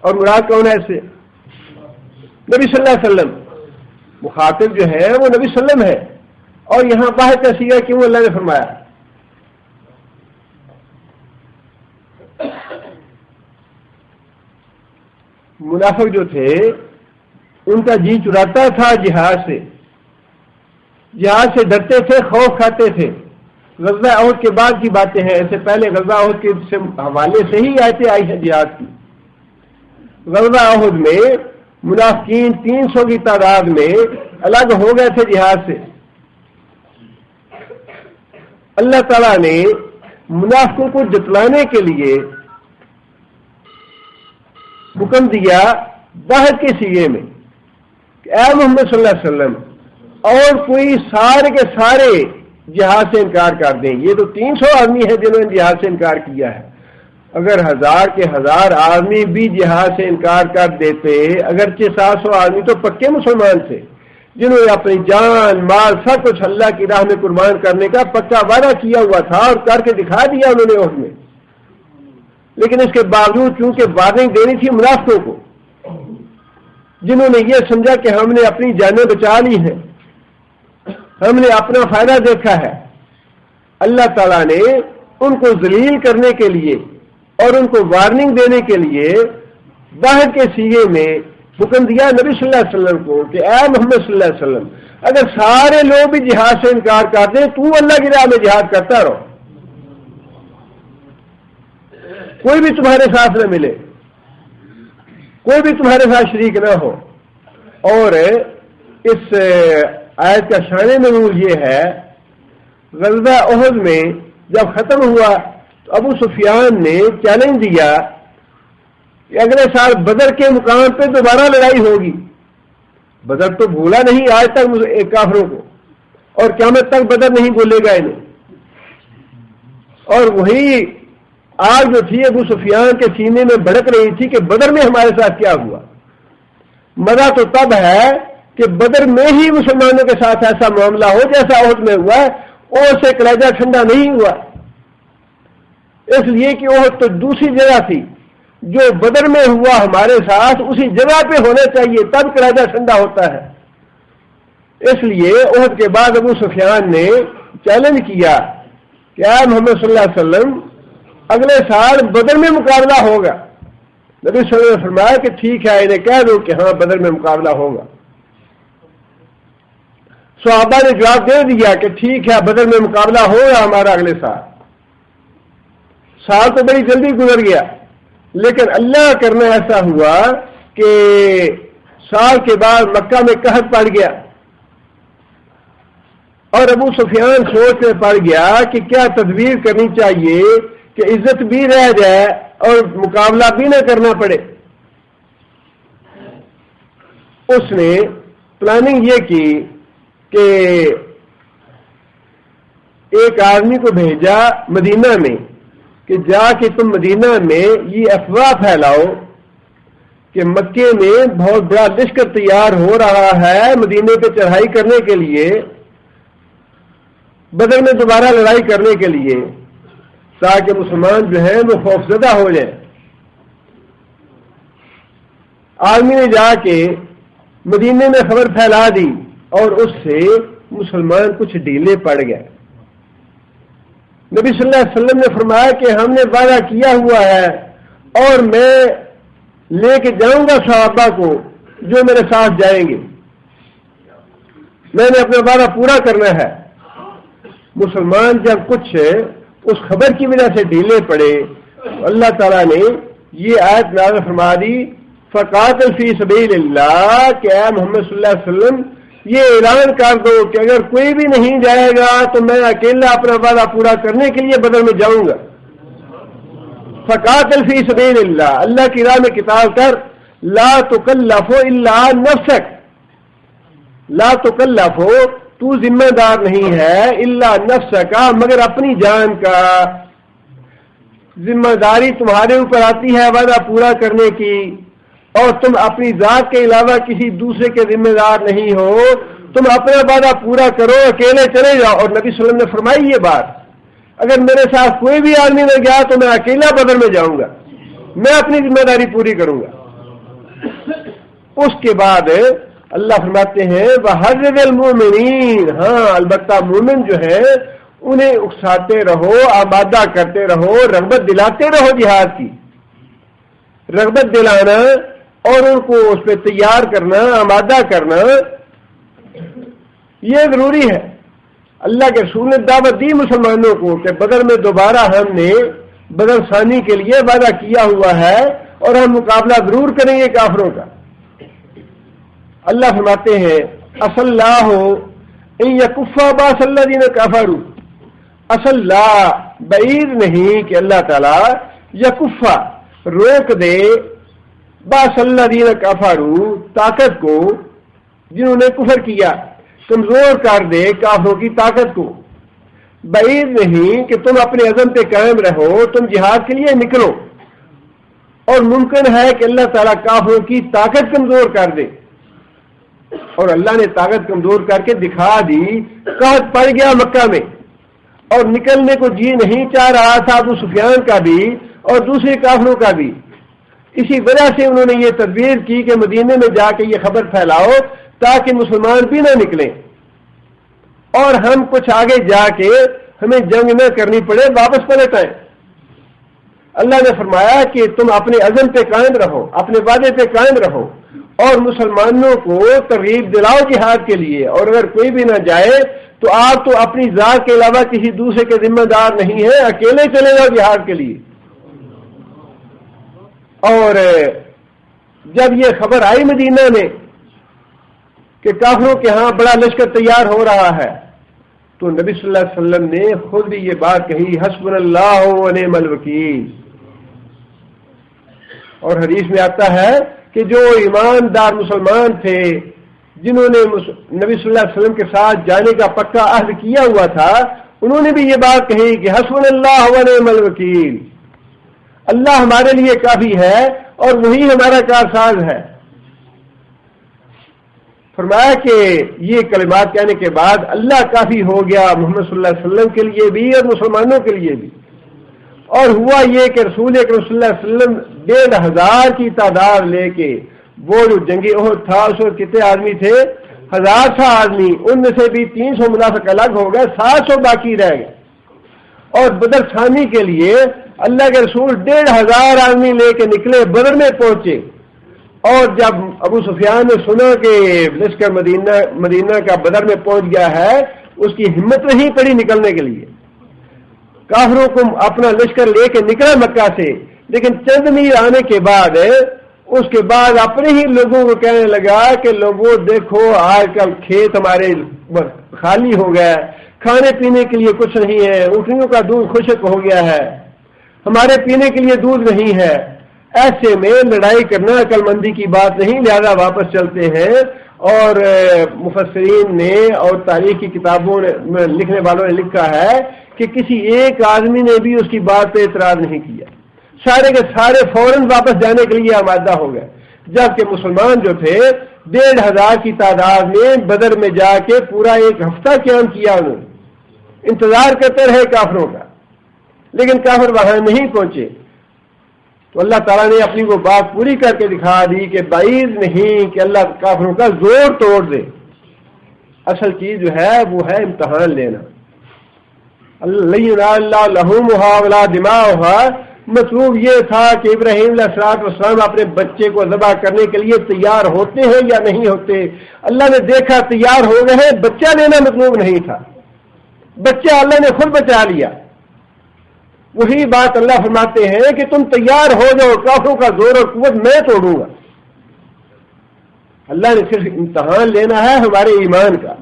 اور مراد کون ہے اس سے؟ نبی صلی اللہ علیہ وسلم۔ مخاطب جو ہے وہ نبی صلی اللہ علیہ وسلم ہے، اور یہاں باہر کا سیغہ کیوں اللہ نے فرمایا؟ منافق جو تھے ان کا جی چراتا تھا جہاد سے ڈرتے تھے، خوف کھاتے تھے. غزوہ احد کے بعد کی باتیں ہیں، ایسے پہلے غزوہ احد کے حوالے سے ہی آیتیں آئی ہیں جہاد کی. غزوہ احد میں منافقین 300 کی تعداد میں الگ ہو گئے تھے جہاد سے. اللہ تعالیٰ نے منافقوں کو جتلانے کے لیے حکم دیا باہر کے سیغے میں کہ اے محمد صلی اللہ علیہ وسلم اور کوئی سارے کے سارے جہاد سے انکار کر دیں. یہ تو 300 آدمی ہیں جنہوں نے جہاد سے انکار کیا ہے. اگر 1000 کے 1000 آدمی بھی جہاد سے انکار کر دیتے، اگرچہ 700 آدمی تو پکے مسلمان تھے جنہوں نے اپنی جان مال سب کچھ اللہ کی راہ میں قربان کرنے کا پکا وعدہ کیا ہوا تھا اور کر کے دکھا دیا انہوں نے احد میں. لیکن اس کے باوجود چونکہ وارننگ دینی تھی منافقوں کو، جنہوں نے یہ سمجھا کہ ہم نے اپنی جانیں بچا لی ہیں، ہم نے اپنا فائدہ دیکھا ہے، اللہ تعالیٰ نے ان کو ذلیل کرنے کے لیے اور ان کو وارننگ دینے کے لیے باہر کے سیغے میں حکم دیا نبی صلی اللہ علیہ وسلم کو کہ اے محمد صلی اللہ علیہ وسلم اگر سارے لوگ بھی جہاد سے انکار کر دیں تو اللہ کی راہ میں جہاد کرتا رہو، کوئی بھی تمہارے ساتھ نہ ملے، کوئی بھی تمہارے ساتھ شریک نہ ہو. اور اس آیت کا شان نزول یہ ہے، غزوہ احد میں جب ختم ہوا تو ابو سفیان نے چیلنج دیا کہ اگلے سال بدر کے مقام پہ دوبارہ لڑائی ہوگی. بدر تو بھولا نہیں آج تک کافروں کو، اور قیامت تک بدر نہیں بھولے گا انہیں. اور وہی آگ جو تھی ابو سفیان کے سینے میں بھڑک رہی تھی کہ بدر میں ہمارے ساتھ کیا ہوا. مزہ تو تب ہے کہ بدر میں ہی مسلمانوں کے ساتھ ایسا معاملہ ہو جیسا احد میں ہوا ہے، اور سے کلیجہ ٹھنڈا نہیں ہوا، اس لیے کہ احد تو دوسری جگہ تھی، جو بدر میں ہوا ہمارے ساتھ اسی جگہ پہ ہونا چاہیے تب کلیجہ ٹھنڈا ہوتا ہے. اس لیے احد کے بعد ابو سفیان نے چیلنج کیا کہ اے محمد صلی اللہ علیہ وسلم اگلے سال بدر میں مقابلہ ہوگا. نبی صلی اللہ علیہ وسلم نے فرمایا کہ ٹھیک ہے، انہیں کہہ دو کہ ہاں بدر میں مقابلہ ہوگا. صحابہ نے جواب دے دیا کہ ٹھیک ہے بدر میں مقابلہ ہوگا ہمارا اگلے سال. سال تو بڑی جلدی گزر گیا، لیکن اللہ کرنا ایسا ہوا کہ سال کے بعد مکہ میں قحط پڑ گیا اور ابو سفیان سوچ میں پڑ گیا کہ کیا تدبیر کرنی چاہیے کہ عزت بھی رہ جائے اور مقابلہ بھی نہ کرنا پڑے. اس نے پلاننگ یہ کی کہ ایک آدمی کو بھیجا مدینہ میں کہ جا کے تم مدینہ میں یہ افواہ پھیلاؤ کہ مکے میں بہت بڑا لشکر تیار ہو رہا ہے مدینے پہ چڑھائی کرنے کے لیے، بدر میں دوبارہ لڑائی کرنے کے لیے، تاکہ مسلمان جو ہیں وہ خوفزدہ ہو جائیں. آدمی نے جا کے مدینے میں خبر پھیلا دی اور اس سے مسلمان کچھ ڈھیلے پڑ گئے. نبی صلی اللہ علیہ وسلم نے فرمایا کہ ہم نے وعدہ کیا ہوا ہے اور میں لے کے جاؤں گا صحابہ کو جو میرے ساتھ جائیں گے، میں نے اپنا وعدہ پورا کرنا ہے. مسلمان جب کچھ اس خبر کی وجہ سے ڈھیلے پڑے، اللہ تعالیٰ نے یہ آیت نازل فرما دی فقاتل فی سبیل اللہ کہ اے محمد صلی اللہ علیہ وسلم یہ اعلان کر دو کہ اگر کوئی بھی نہیں جائے گا تو میں اکیلا اپنا وعدہ پورا کرنے کے لیے بدر میں جاؤں گا. فقاتل فی سبیل اللہ، اللہ کی راہ میں قتال کر. لا تکلف الا نفسک، لا تکلف تو ذمہ دار نہیں ہے الا نفسک مگر اپنی جان کا. ذمہ داری تمہارے اوپر آتی ہے وعدہ پورا کرنے کی، اور تم اپنی ذات کے علاوہ کسی دوسرے کے ذمہ دار نہیں ہو. تم اپنا وعدہ پورا کرو، اکیلے چلے جاؤ. اور نبی صلی اللہ علیہ وسلم نے فرمائی یہ بات، اگر میرے ساتھ کوئی بھی آدمی نہ گیا تو میں اکیلا بدر میں جاؤں گا، میں اپنی ذمہ داری پوری کروں گا. اس کے بعد اللہ فرماتے ہیں وَحَرِّضِ الْمُؤْمِنِينَ، ہاں البتہ مومن جو ہے انہیں اکساتے رہو، آمادہ کرتے رہو، رغبت دلاتے رہو جہاد کی، رغبت دلانا اور ان کو اس پہ تیار کرنا، آمادہ کرنا، یہ ضروری ہے۔ اللہ کے رسول نے دعوت دی مسلمانوں کو کہ بدر میں دوبارہ ہم نے بدر ثانی کے لیے وعدہ کیا ہوا ہے اور ہم مقابلہ ضرور کریں گے کافروں کا۔ اللہ فرماتے ہیں اصل اللہ ان یکف باس الذین کفروا، اصل لا بعید نہیں کہ اللہ تعالی یکفا روک دے باس الذین کفروا طاقت کو جنہوں نے کفر کیا، کمزور کر دے کافروں کی طاقت کو۔ بعید نہیں کہ تم اپنے عزم پہ قائم رہو، تم جہاد کے لیے نکلو، اور ممکن ہے کہ اللہ تعالیٰ کافروں کی طاقت کمزور کر دے، اور اللہ نے طاقت کمزور کر کے دکھا دی۔ قحط پڑ گیا مکہ میں اور نکلنے کو جی نہیں چاہ رہا تھا ابو سفیان کا بھی اور دوسرے کافروں کا بھی، اسی وجہ سے انہوں نے یہ تدبیر کی کہ مدینے میں جا کے یہ خبر پھیلاؤ تاکہ مسلمان بھی نہ نکلیں اور ہم کچھ آگے جا کے ہمیں جنگ نہ کرنی پڑے، واپس پلٹ آئیں۔ اللہ نے فرمایا کہ تم اپنے عزم پہ قائم رہو، اپنے وعدے پہ قائم رہو، اور مسلمانوں کو ترغیب دلاؤ جہاد کے لیے، اور اگر کوئی بھی نہ جائے تو آپ تو اپنی ذات کے علاوہ کسی دوسرے کے ذمہ دار نہیں ہیں، اکیلے چلے جاؤ جہاد کے لیے۔ اور جب یہ خبر آئی مدینہ میں کہ کافروں کے ہاں بڑا لشکر تیار ہو رہا ہے، تو نبی صلی اللہ علیہ وسلم نے خود بھی یہ بات کہی حسبنا اللہ و نعم الوکیل۔ اور حدیث میں آتا ہے کہ جو ایماندار مسلمان تھے جنہوں نے نبی صلی اللہ علیہ وسلم کے ساتھ جانے کا پکا عہد کیا ہوا تھا، انہوں نے بھی یہ بات کہی کہ حسبنا اللہ و نعم الوکیل، اللہ ہمارے لیے کافی ہے اور وہی ہمارا کارساز ہے۔ فرمایا کہ یہ کلمات کہنے کے بعد اللہ کافی ہو گیا محمد صلی اللہ علیہ وسلم کے لیے بھی اور مسلمانوں کے لیے بھی، اور ہوا یہ کہ رسول اکرم صلی اللہ علیہ وسلم 1500 کی تعداد لے کے، وہ جو جنگی احد تھا اس وقت کتنے آدمی تھے؟ 1000 تھا آدمی، ان میں سے بھی 300 منافق الگ ہو گئے، 700 باقی رہ گئے، اور بدر ثانی کے لیے اللہ کے رسول 1500 آدمی لے کے نکلے، بدر میں پہنچے۔ اور جب ابو سفیان نے سنا کہ لشکر مدینہ کا بدر میں پہنچ گیا ہے، اس کی ہمت نہیں پڑی نکلنے کے لیے، کافروں کو اپنا لشکر لے کے نکلا مکہ سے، لیکن چند میل آنے کے بعد اس کے بعد اپنے ہی لوگوں کو کہنے لگا کہ لوگوں دیکھو آج کل کھیت ہمارے خالی ہو گیا ہے، کھانے پینے کے لیے کچھ نہیں ہے، اونٹنیوں کا دودھ خشک ہو گیا ہے، ہمارے پینے کے لیے دودھ نہیں ہے، ایسے میں لڑائی کرنا عقل مندی کی بات نہیں، لہذا واپس چلتے ہیں۔ اور مفسرین نے اور تاریخ کی کتابوں میں لکھنے والوں نے لکھا ہے کہ کسی ایک آدمی نے بھی اس کی بات پہ اعتراض نہیں کیا، سارے کے سارے فوراً واپس جانے کے لیے آمادہ ہو گئے، جبکہ مسلمان جو تھے 1500 کی تعداد میں بدر میں جا کے پورا ایک ہفتہ قیام کیا، انہوں نے انتظار کرتے رہے کافروں کا، لیکن کافر وہاں نہیں پہنچے۔ تو اللہ تعالیٰ نے اپنی وہ بات پوری کر کے دکھا دی کہ بعید نہیں کہ اللہ کافروں کا زور توڑ دے۔ اصل چیز جو ہے وہ ہے امتحان لینا۔ اللہ لحومھا ولا دماؤھا، مطلوب یہ تھا کہ ابراہیم علیہ السلام اپنے بچے کو ذبح کرنے کے لیے تیار ہوتے ہیں یا نہیں ہوتے۔ اللہ نے دیکھا تیار ہو گئے، بچہ لینا مطلوب نہیں تھا، بچہ اللہ نے خود بچا لیا۔ وہی بات اللہ فرماتے ہیں کہ تم تیار ہو جاؤ، کافروں کا زور اور قوت میں توڑوں گا۔ اللہ نے صرف امتحان لینا ہے ہمارے ایمان کا۔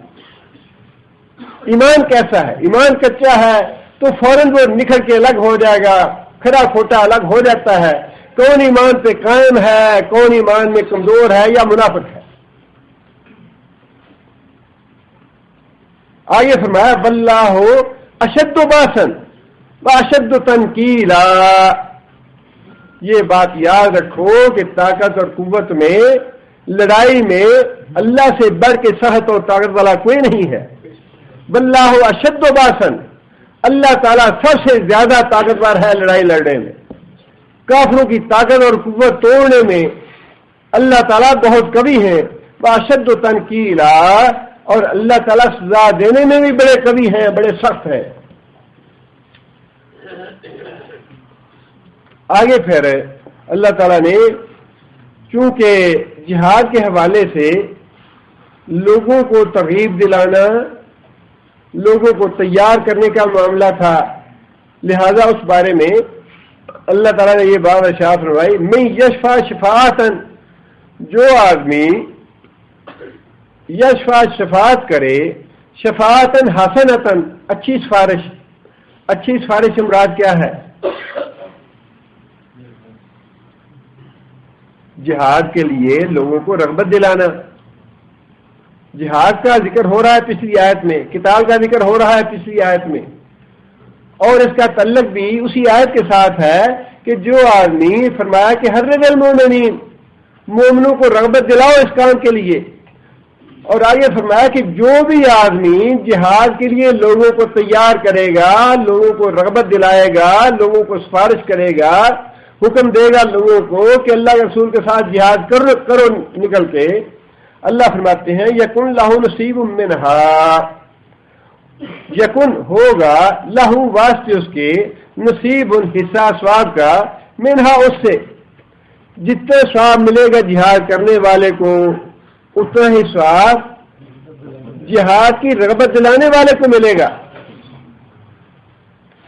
ایمان کیسا ہے؟ ایمان کچا ہے تو فوراً وہ نکھر کے الگ ہو جائے گا، کھڑا کھوٹا الگ ہو جاتا ہے، کون ایمان پہ قائم ہے، کون ایمان میں کمزور ہے یا منافق ہے۔ آگے فرمایا واللہ اشد باسن واشد تنکیلا، یہ بات یاد رکھو کہ طاقت اور قوت میں، لڑائی میں اللہ سے بڑھ کے سخت اور طاقت والا کوئی نہیں ہے۔ واللہ اشد باسن، اللہ تعالیٰ سب سے زیادہ طاقتور ہے لڑائی لڑنے میں، کافروں کی طاقت اور قوت توڑنے میں اللہ تعالیٰ بہت قوی ہے۔ واشد تنکیلا، اور اللہ تعالیٰ سزا دینے میں بھی بڑے قوی ہیں، بڑے سخت ہیں۔ آگے پھر اللہ تعالیٰ نے چونکہ جہاد کے حوالے سے لوگوں کو ترغیب دلانا، لوگوں کو تیار کرنے کا معاملہ تھا، لہذا اس بارے میں اللہ تعالیٰ نے یہ بات ارشاد فرمائی، میں یشفع شفاعتن، جو آدمی یشفع شفاعت کرے، شفاعتن حسنتن، اچھی سفارش۔ اچھی سفارش سے مراد کیا ہے؟ جہاد کے لیے لوگوں کو رغبت دلانا۔ جہاد کا ذکر ہو رہا ہے پچھلی آیت میں، قتال کا ذکر ہو رہا ہے پچھلی آیت میں، اور اس کا تعلق بھی اسی آیت کے ساتھ ہے کہ جو آدمی فرمایا کہ حرض المومنین، مومنوں کو رغبت دلاؤ اس کام کے لیے، اور آگے فرمایا کہ جو بھی آدمی جہاد کے لیے لوگوں کو تیار کرے گا، لوگوں کو رغبت دلائے گا، لوگوں کو سفارش کرے گا، حکم دے گا لوگوں کو کہ اللہ کے رسول کے ساتھ جہاد کرو نکل کے، اللہ فرماتے ہیں یکن لہو نصیب منہا، یکن ہوگا لہو واسطے اس کے، نصیب حصہ ثواب کا، منہا اس سے، جتنے ثواب ملے گا جہاد کرنے والے کو اتنا ہی ثواب جہاد کی رغبت دلانے والے کو ملے گا۔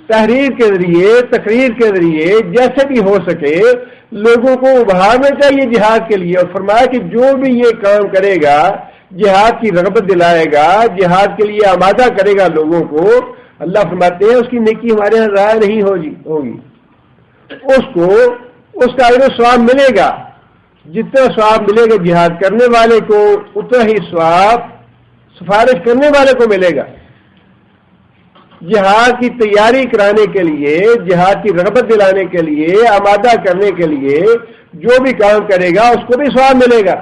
تحریر کے ذریعے، تقریر کے ذریعے جیسے بھی ہو سکے لوگوں کو ابھارنا چاہیے جہاد کے لیے، اور فرمایا کہ جو بھی یہ کام کرے گا، جہاد کی رغبت دلائے گا، جہاد کے لیے آمادہ کرے گا لوگوں کو، اللہ فرماتے ہیں اس کی نیکی ہمارے یہاں ضائع نہیں ہوگی، اس کو اس کا اجر و ثواب ملے گا، جتنا ثواب ملے گا جہاد کرنے والے کو اتنا ہی ثواب سفارش کرنے والے کو ملے گا۔ جہاد کی تیاری کرانے کے لیے، جہاد کی رغبت دلانے کے لیے، آمادہ کرنے کے لیے جو بھی کام کرے گا اس کو بھی ثواب ملے گا۔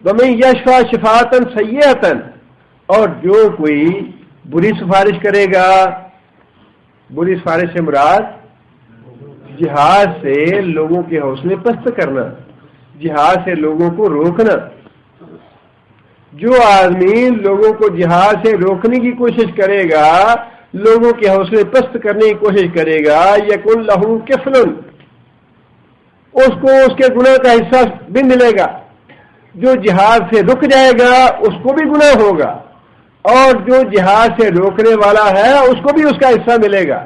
وَمَن یشفع شفاعۃ سیئۃ، اور جو کوئی بری سفارش کرے گا، بری سفارش سے مراد جہاد سے لوگوں کے حوصلے پست کرنا، جہاد سے لوگوں کو روکنا۔ جو آدمی لوگوں کو جہاد سے روکنے کی کوشش کرے گا، لوگوں کے حوصلے پست کرنے کی کوشش کرے گا، یکن لہو کفل، اس کو اس کے گناہ کا حصہ بھی ملے گا۔ جو جہاد سے رک جائے گا اس کو بھی گناہ ہوگا، اور جو جہاد سے روکنے والا ہے اس کو بھی اس کا حصہ ملے گا۔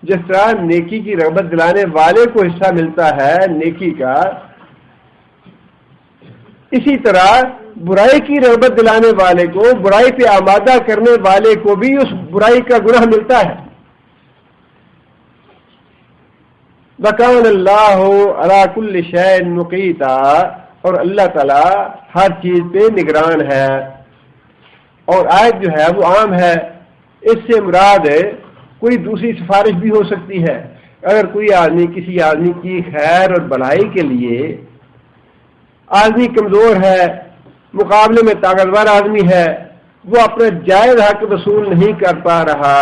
جس طرح نیکی کی رغبت دلانے والے کو حصہ ملتا ہے نیکی کا، اسی طرح برائی کی رغبت دلانے والے کو، برائی پہ آمادہ کرنے والے کو بھی اس برائی کا گناہ ملتا ہے۔ وَكَانَ اللَّهُ عَلَى كُلِّ شَيْءٍ مُقِيتًا، اور اللہ تعالی ہر چیز پہ نگران ہے۔ اور آیت جو ہے وہ عام ہے، اس سے مراد کوئی دوسری سفارش بھی ہو سکتی ہے۔ اگر کوئی آدمی کسی آدمی کی خیر اور بھلائی کے لیے، آدمی کمزور ہے، مقابلے میں طاقتور آدمی ہے، وہ اپنا جائز حق وصول نہیں کر پا رہا،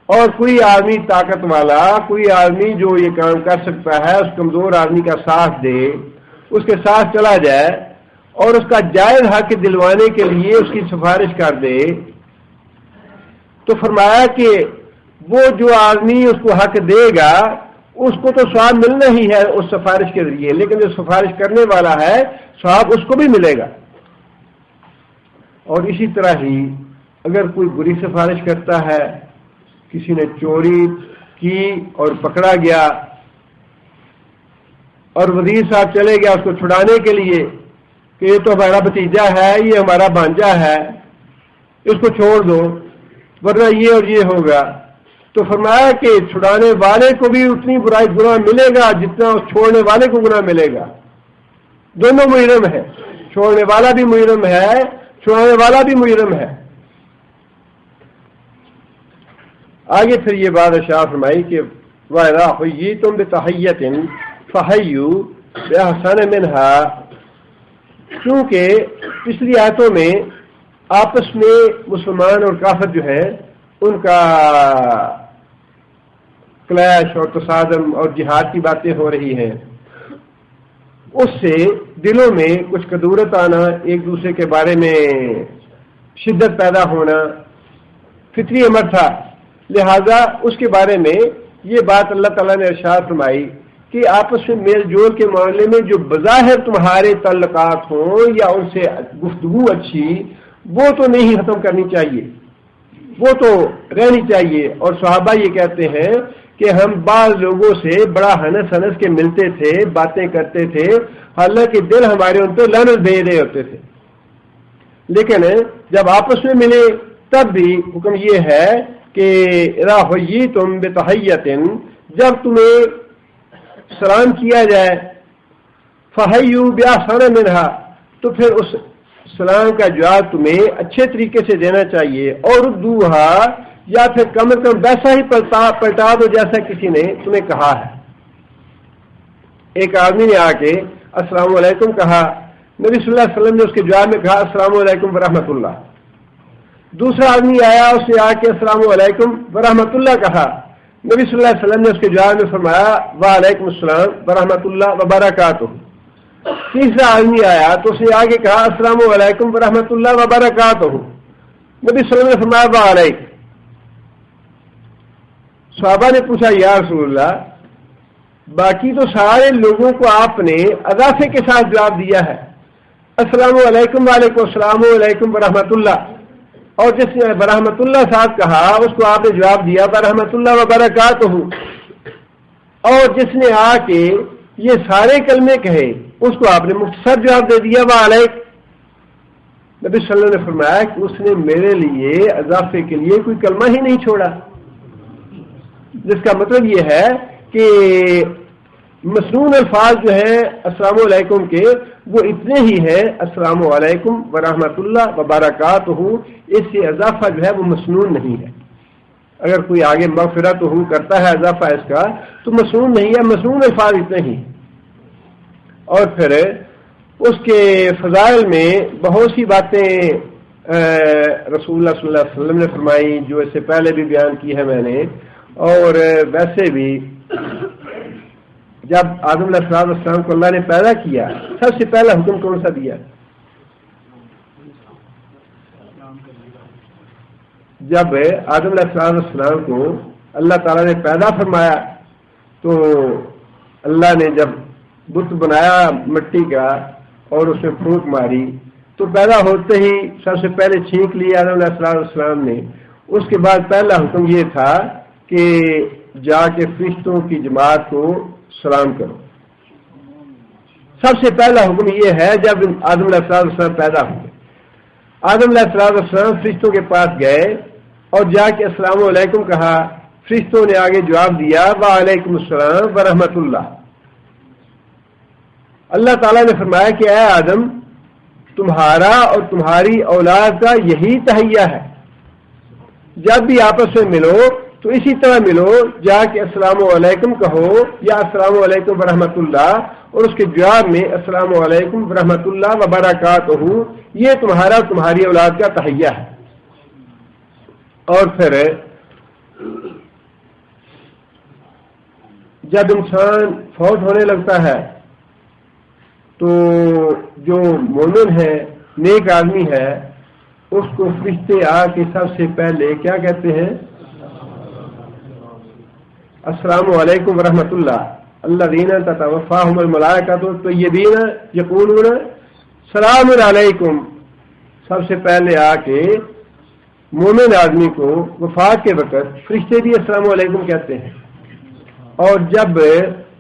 اور کوئی آدمی طاقت والا، کوئی آدمی جو یہ کام کر سکتا ہے اس کمزور آدمی کا ساتھ دے، اس کے ساتھ چلا جائے اور اس کا جائز حق دلوانے کے لیے اس کی سفارش کر دے، تو فرمایا کہ وہ جو آدمی اس کو حق دے گا اس کو تو ثواب ملنا ہی ہے اس سفارش کے ذریعے، لیکن جو سفارش کرنے والا ہے ثواب اس کو بھی ملے گا۔ اور اسی طرح ہی اگر کوئی بری سفارش کرتا ہے، کسی نے چوری کی اور پکڑا گیا، اور وزیر صاحب چلے گیا اس کو چھڑانے کے لیے کہ یہ تو ہمارا بھتیجا ہے، یہ ہمارا بھانجا ہے، اس کو چھوڑ دو ورنہ یہ اور یہ ہوگا، تو فرمایا کہ چھڑانے والے کو بھی اتنی برائی گناہ ملے گا جتنا اس چھوڑنے والے کو گناہ ملے گا۔ دونوں مجرم ہے، چھوڑنے والا بھی مجرم ہے، چھڑانے والا بھی مجرم ہے۔ آگے پھر یہ بات ارشاد فرمائی کہ وَإِذَا حُيِّيتُم بِتَحِيَّةٍ فَحَيُّوا بِأَحْسَنَ مِنْهَا، چونکہ پچھلی آیتوں میں آپس میں مسلمان اور کافر جو ہے ان کا کلیش اور تصادم اور جہاد کی باتیں ہو رہی ہیں، اس سے دلوں میں کچھ کدورت آنا، ایک دوسرے کے بارے میں شدت پیدا ہونا فطری امر تھا، لہذا اس کے بارے میں یہ بات اللہ تعالیٰ نے ارشاد فرمائی کہ آپس میں میل جول کے معاملے میں جو بظاہر تمہارے تعلقات ہوں یا ان سے گفتگو اچھی، وہ تو نہیں ختم کرنی چاہیے، وہ تو رہنی چاہیے۔ اور صحابہ یہ کہتے ہیں کہ ہم بعض لوگوں سے بڑا ہنس ہنس کے ملتے تھے، باتیں کرتے تھے، حالانکہ دل ہمارے ان پہ لعنت بھیج رہے ہوتے تھے، لیکن جب آپس میں ملے تب بھی حکم یہ ہے کہ اذا حییتم بتحیۃ، جب تمہیں سلام کیا جائے، فحیوا باحسن منہا، تو پھر اس سلام کا جواب تمہیں اچھے طریقے سے دینا چاہیے، اور ردوہا، یا پھر کم از کم ویسا ہی پلٹا دو جیسا کسی نے تمہیں کہا ہے۔ ایک آدمی نے آ کے السلام علیکم کہا، نبی صلی اللہ علیہ وسلم نے اس کے جواب میں کہا السلام علیکم ورحمۃ اللہ۔ دوسرا آدمی آیا، اس نے آ کے السلام علیکم ورحمۃ اللہ کہا، نبی صلی اللہ علیہ وسلم نے اس کے جواب میں فرمایا وعلیکم السلام ورحمۃ اللہ وبرکاتہ۔ تیسرا آدمی آیا تو اس نے آگے کہا السلام علیکم ورحمۃ اللہ وبرکاتہ، نبی صلی اللہ علیہ وسلم نے فرمایا وعلیکم۔ صحابہ نے پوچھا یا رسول اللہ، باقی تو سارے لوگوں کو آپ نے اضافے کے ساتھ جواب دیا ہے، السلام علیکم وعلیکم السلام علیکم ورحمۃ اللہ، اور جس نے برحمۃ اللہ صاحب کہا اس کو آپ نے جواب دیا برحمۃ اللہ وبرکاتہ، اور جس نے آ کے یہ سارے کلمے کہے اس کو آپ نے مختصر جواب دے دیا وعلیکم۔ نبی صلی اللہ علیہ وسلم نے فرمایا کہ اس نے میرے لیے اضافے کے لیے کوئی کلمہ ہی نہیں چھوڑا، جس کا مطلب یہ ہے کہ مسنون الفاظ جو ہیں السلام علیکم کے وہ اتنے ہی ہیں، السلام علیکم ورحمۃ اللہ وبرکاتہ، اس سے اضافہ جو ہے وہ مسنون نہیں ہے۔ اگر کوئی آگے مغفرت ہو کرتا ہے اضافہ اس کا تو مسنون نہیں ہے، مسنون الفاظ اتنے ہی۔ اور پھر اس کے فضائل میں بہت سی باتیں رسول اللہ صلی اللہ علیہ وسلم نے فرمائی جو اس سے پہلے بھی بیان کی ہے میں نے، اور ویسے بھی جب آدم علیہ السلام کو اللہ نے پیدا کیا سب سے پہلا حکم کون سا دیا؟ جب آدم علیہ السلام کو اللہ تعالیٰ نے پیدا فرمایا تو اللہ نے جب بت بنایا مٹی کا اور اس میں پھونک ماری تو پیدا ہوتے ہی سب سے پہلے چھینک لیا آدم علیہ السلام نے۔ اس کے بعد پہلا حکم یہ تھا کہ جا کے فرشتوں کی جماعت کو سلام کرو۔ سب سے پہلا حکم یہ ہے جب آدم علیہ السلام پیدا ہوئے، آدم علیہ السلام فرشتوں کے پاس گئے اور جا کے السلام علیکم کہا، فرشتوں نے آگے جواب دیا وعلیکم السلام ورحمۃ اللہ۔ اللہ تعالیٰ نے فرمایا کہ اے آدم، تمہارا اور تمہاری اولاد کا یہی تحیہ ہے، جب بھی آپس میں ملو تو اسی طرح ملو، جا کے السلام علیکم کہو یا السلام علیکم ورحمۃ اللہ، اور اس کے جواب میں السلام علیکم ورحمۃ اللہ وبرکاتہ، یہ تمہارا اور تمہاری اولاد کا تحیہ ہے۔ اور پھر جب انسان فوت ہونے لگتا ہے تو جو مومن ہے، نیک آدمی ہے، اس کو فرشتے آ کے سب سے پہلے کیا کہتے ہیں؟ السلام علیکم ورحمۃ اللہ، الذین تتوفاہم الملائکۃ طیبین یقولون سلام علیکم۔ سب سے پہلے آ کے مومن آدمی کو وفات کے وقت فرشتے بھی السلام علیکم کہتے ہیں۔ اور جب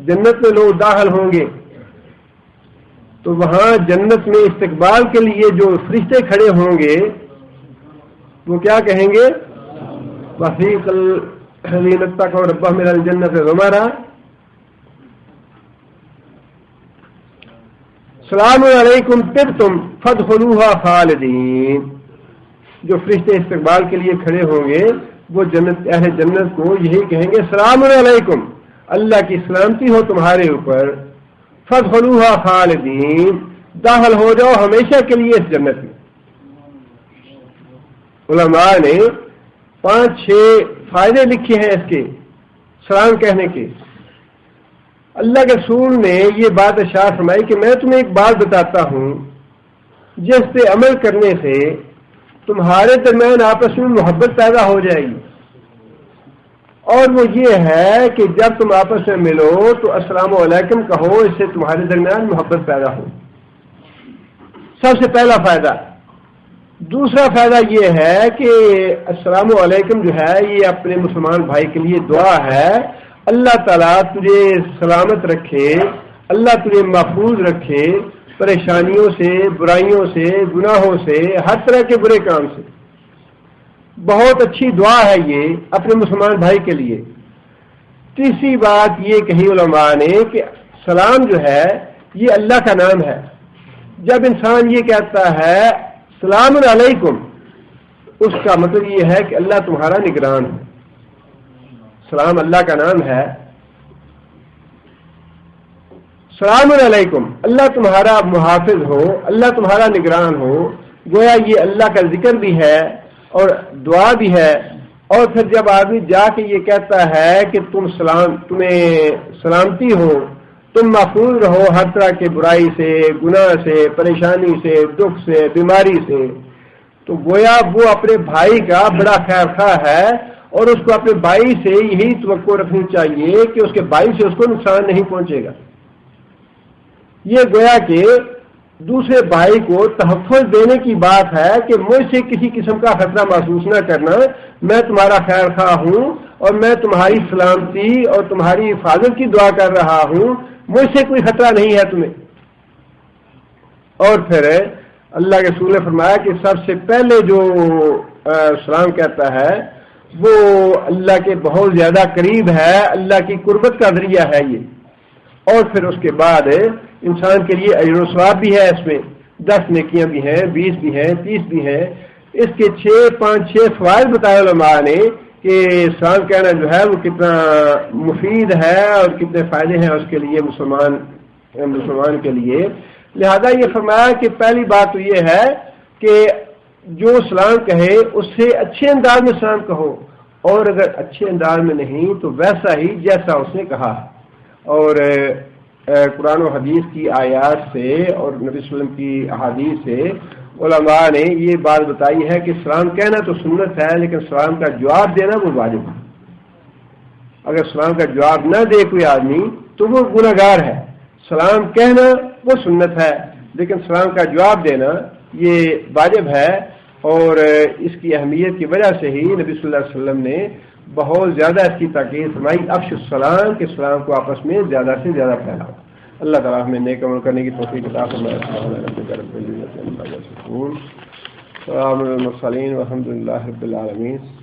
جنت میں لوگ داخل ہوں گے تو وہاں جنت میں استقبال کے لیے جو فرشتے کھڑے ہوں گے وہ کیا کہیں گے؟ وفیق الذین اتقوا ربهم من الجنۃ زمرا، سلام علیکم طبتم فادخلوها خالدین۔ جو فرشتے استقبال کے لیے کھڑے ہوں گے وہ جنت اہل جنت کو یہی کہیں گے سلام علیکم، اللہ کی سلامتی ہو تمہارے اوپر، فادخلوها خالدین، داخل ہو جاؤ ہمیشہ کے لیے اس جنت میں۔ علماء نے 5-6 فائدے لکھے ہیں اس کے سلام کہنے کے۔ اللہ کے رسول نے یہ بات ارشاد فرمائی کہ میں تمہیں ایک بات بتاتا ہوں جس پہ عمل کرنے سے تمہارے درمیان آپس میں محبت پیدا ہو جائے گی، اور وہ یہ ہے کہ جب تم آپس میں ملو تو السلام علیکم کہو، اس سے تمہارے درمیان محبت پیدا ہو، سب سے پہلا فائدہ۔ دوسرا فائدہ یہ ہے کہ السلام علیکم جو ہے یہ اپنے مسلمان بھائی کے لیے دعا ہے، اللہ تعالیٰ تجھے سلامت رکھے، اللہ تجھے محفوظ رکھے پریشانیوں سے، برائیوں سے، گناہوں سے، ہر طرح کے برے کام سے۔ بہت اچھی دعا ہے یہ اپنے مسلمان بھائی کے لیے۔ تیسری بات یہ کہی علماء نے کہ سلام جو ہے یہ اللہ کا نام ہے۔ جب انسان یہ کہتا ہے سلام علیکم، اس کا مطلب یہ ہے کہ اللہ تمہارا نگران ہے۔ سلام اللہ کا نام ہے، سلام علیکم، اللہ تمہارا محافظ ہو، اللہ تمہارا نگران ہو، گویا یہ اللہ کا ذکر بھی ہے اور دعا بھی ہے۔ اور پھر جب آدمی جا کے یہ کہتا ہے کہ تمہیں سلامتی ہو، تم محفوظ رہو ہر طرح کے برائی سے، گناہ سے، پریشانی سے، دکھ سے، بیماری سے، تو گویا وہ اپنے بھائی کا بڑا خیر خواہ ہے، اور اس کو اپنے بھائی سے یہی توقع رکھنی چاہیے کہ اس کے بھائی سے اس کو نقصان نہیں پہنچے گا۔ یہ گویا کہ دوسرے بھائی کو تحفظ دینے کی بات ہے کہ مجھ سے کسی قسم کا خطرہ محسوس نہ کرنا، میں تمہارا خیر خواہ ہوں اور میں تمہاری سلامتی اور تمہاری حفاظت کی دعا کر رہا ہوں، مجھ سے کوئی خطرہ نہیں ہے تمہیں۔ اور پھر اللہ کے رسول نے فرمایا کہ سب سے پہلے جو سلام کہتا ہے وہ اللہ کے بہت زیادہ قریب ہے، اللہ کی قربت کا ذریعہ ہے یہ۔ اور پھر اس کے بعد انسان کے لیے اجر و ثواب بھی ہے، اس میں 10 نیکیاں بھی ہیں، 20 بھی ہیں، 30 بھی ہیں۔ اس کے 5-6 فوائد بتائے علماء نے کہ سلام کہنا جو ہے وہ کتنا مفید ہے اور کتنے فائدے ہیں اس کے لیے مسلمان کے لیے۔ لہذا یہ فرمایا کہ پہلی بات تو یہ ہے کہ جو سلام کہے اس سے اچھے انداز میں سلام کہو، اور اگر اچھے انداز میں نہیں تو ویسا ہی جیسا اس نے کہا۔ اور قرآن و حدیث کی آیات سے اور نبی صلی اللہ علیہ وسلم کی احادیث سے علماء نے یہ بات بتائی ہے کہ سلام کہنا تو سنت ہے، لیکن سلام کا جواب دینا وہ واجب ہے۔ اگر سلام کا جواب نہ دے کوئی آدمی تو وہ گنہگار ہے۔ سلام کہنا وہ سنت ہے، لیکن سلام کا جواب دینا یہ واجب ہے، اور اس کی اہمیت کی وجہ سے ہی نبی صلی اللہ علیہ وسلم نے بہت زیادہ اس کی تاکید فرمائی، افشوا السلام، کہ سلام کو آپس میں زیادہ سے زیادہ پھیلاؤ۔ اللہ تعالیٰ ہمیں نیک عمل کرنے کی توفیق عطا فرمائے۔ السلام علیکم ورحمۃ اللہ وبرکاتہ۔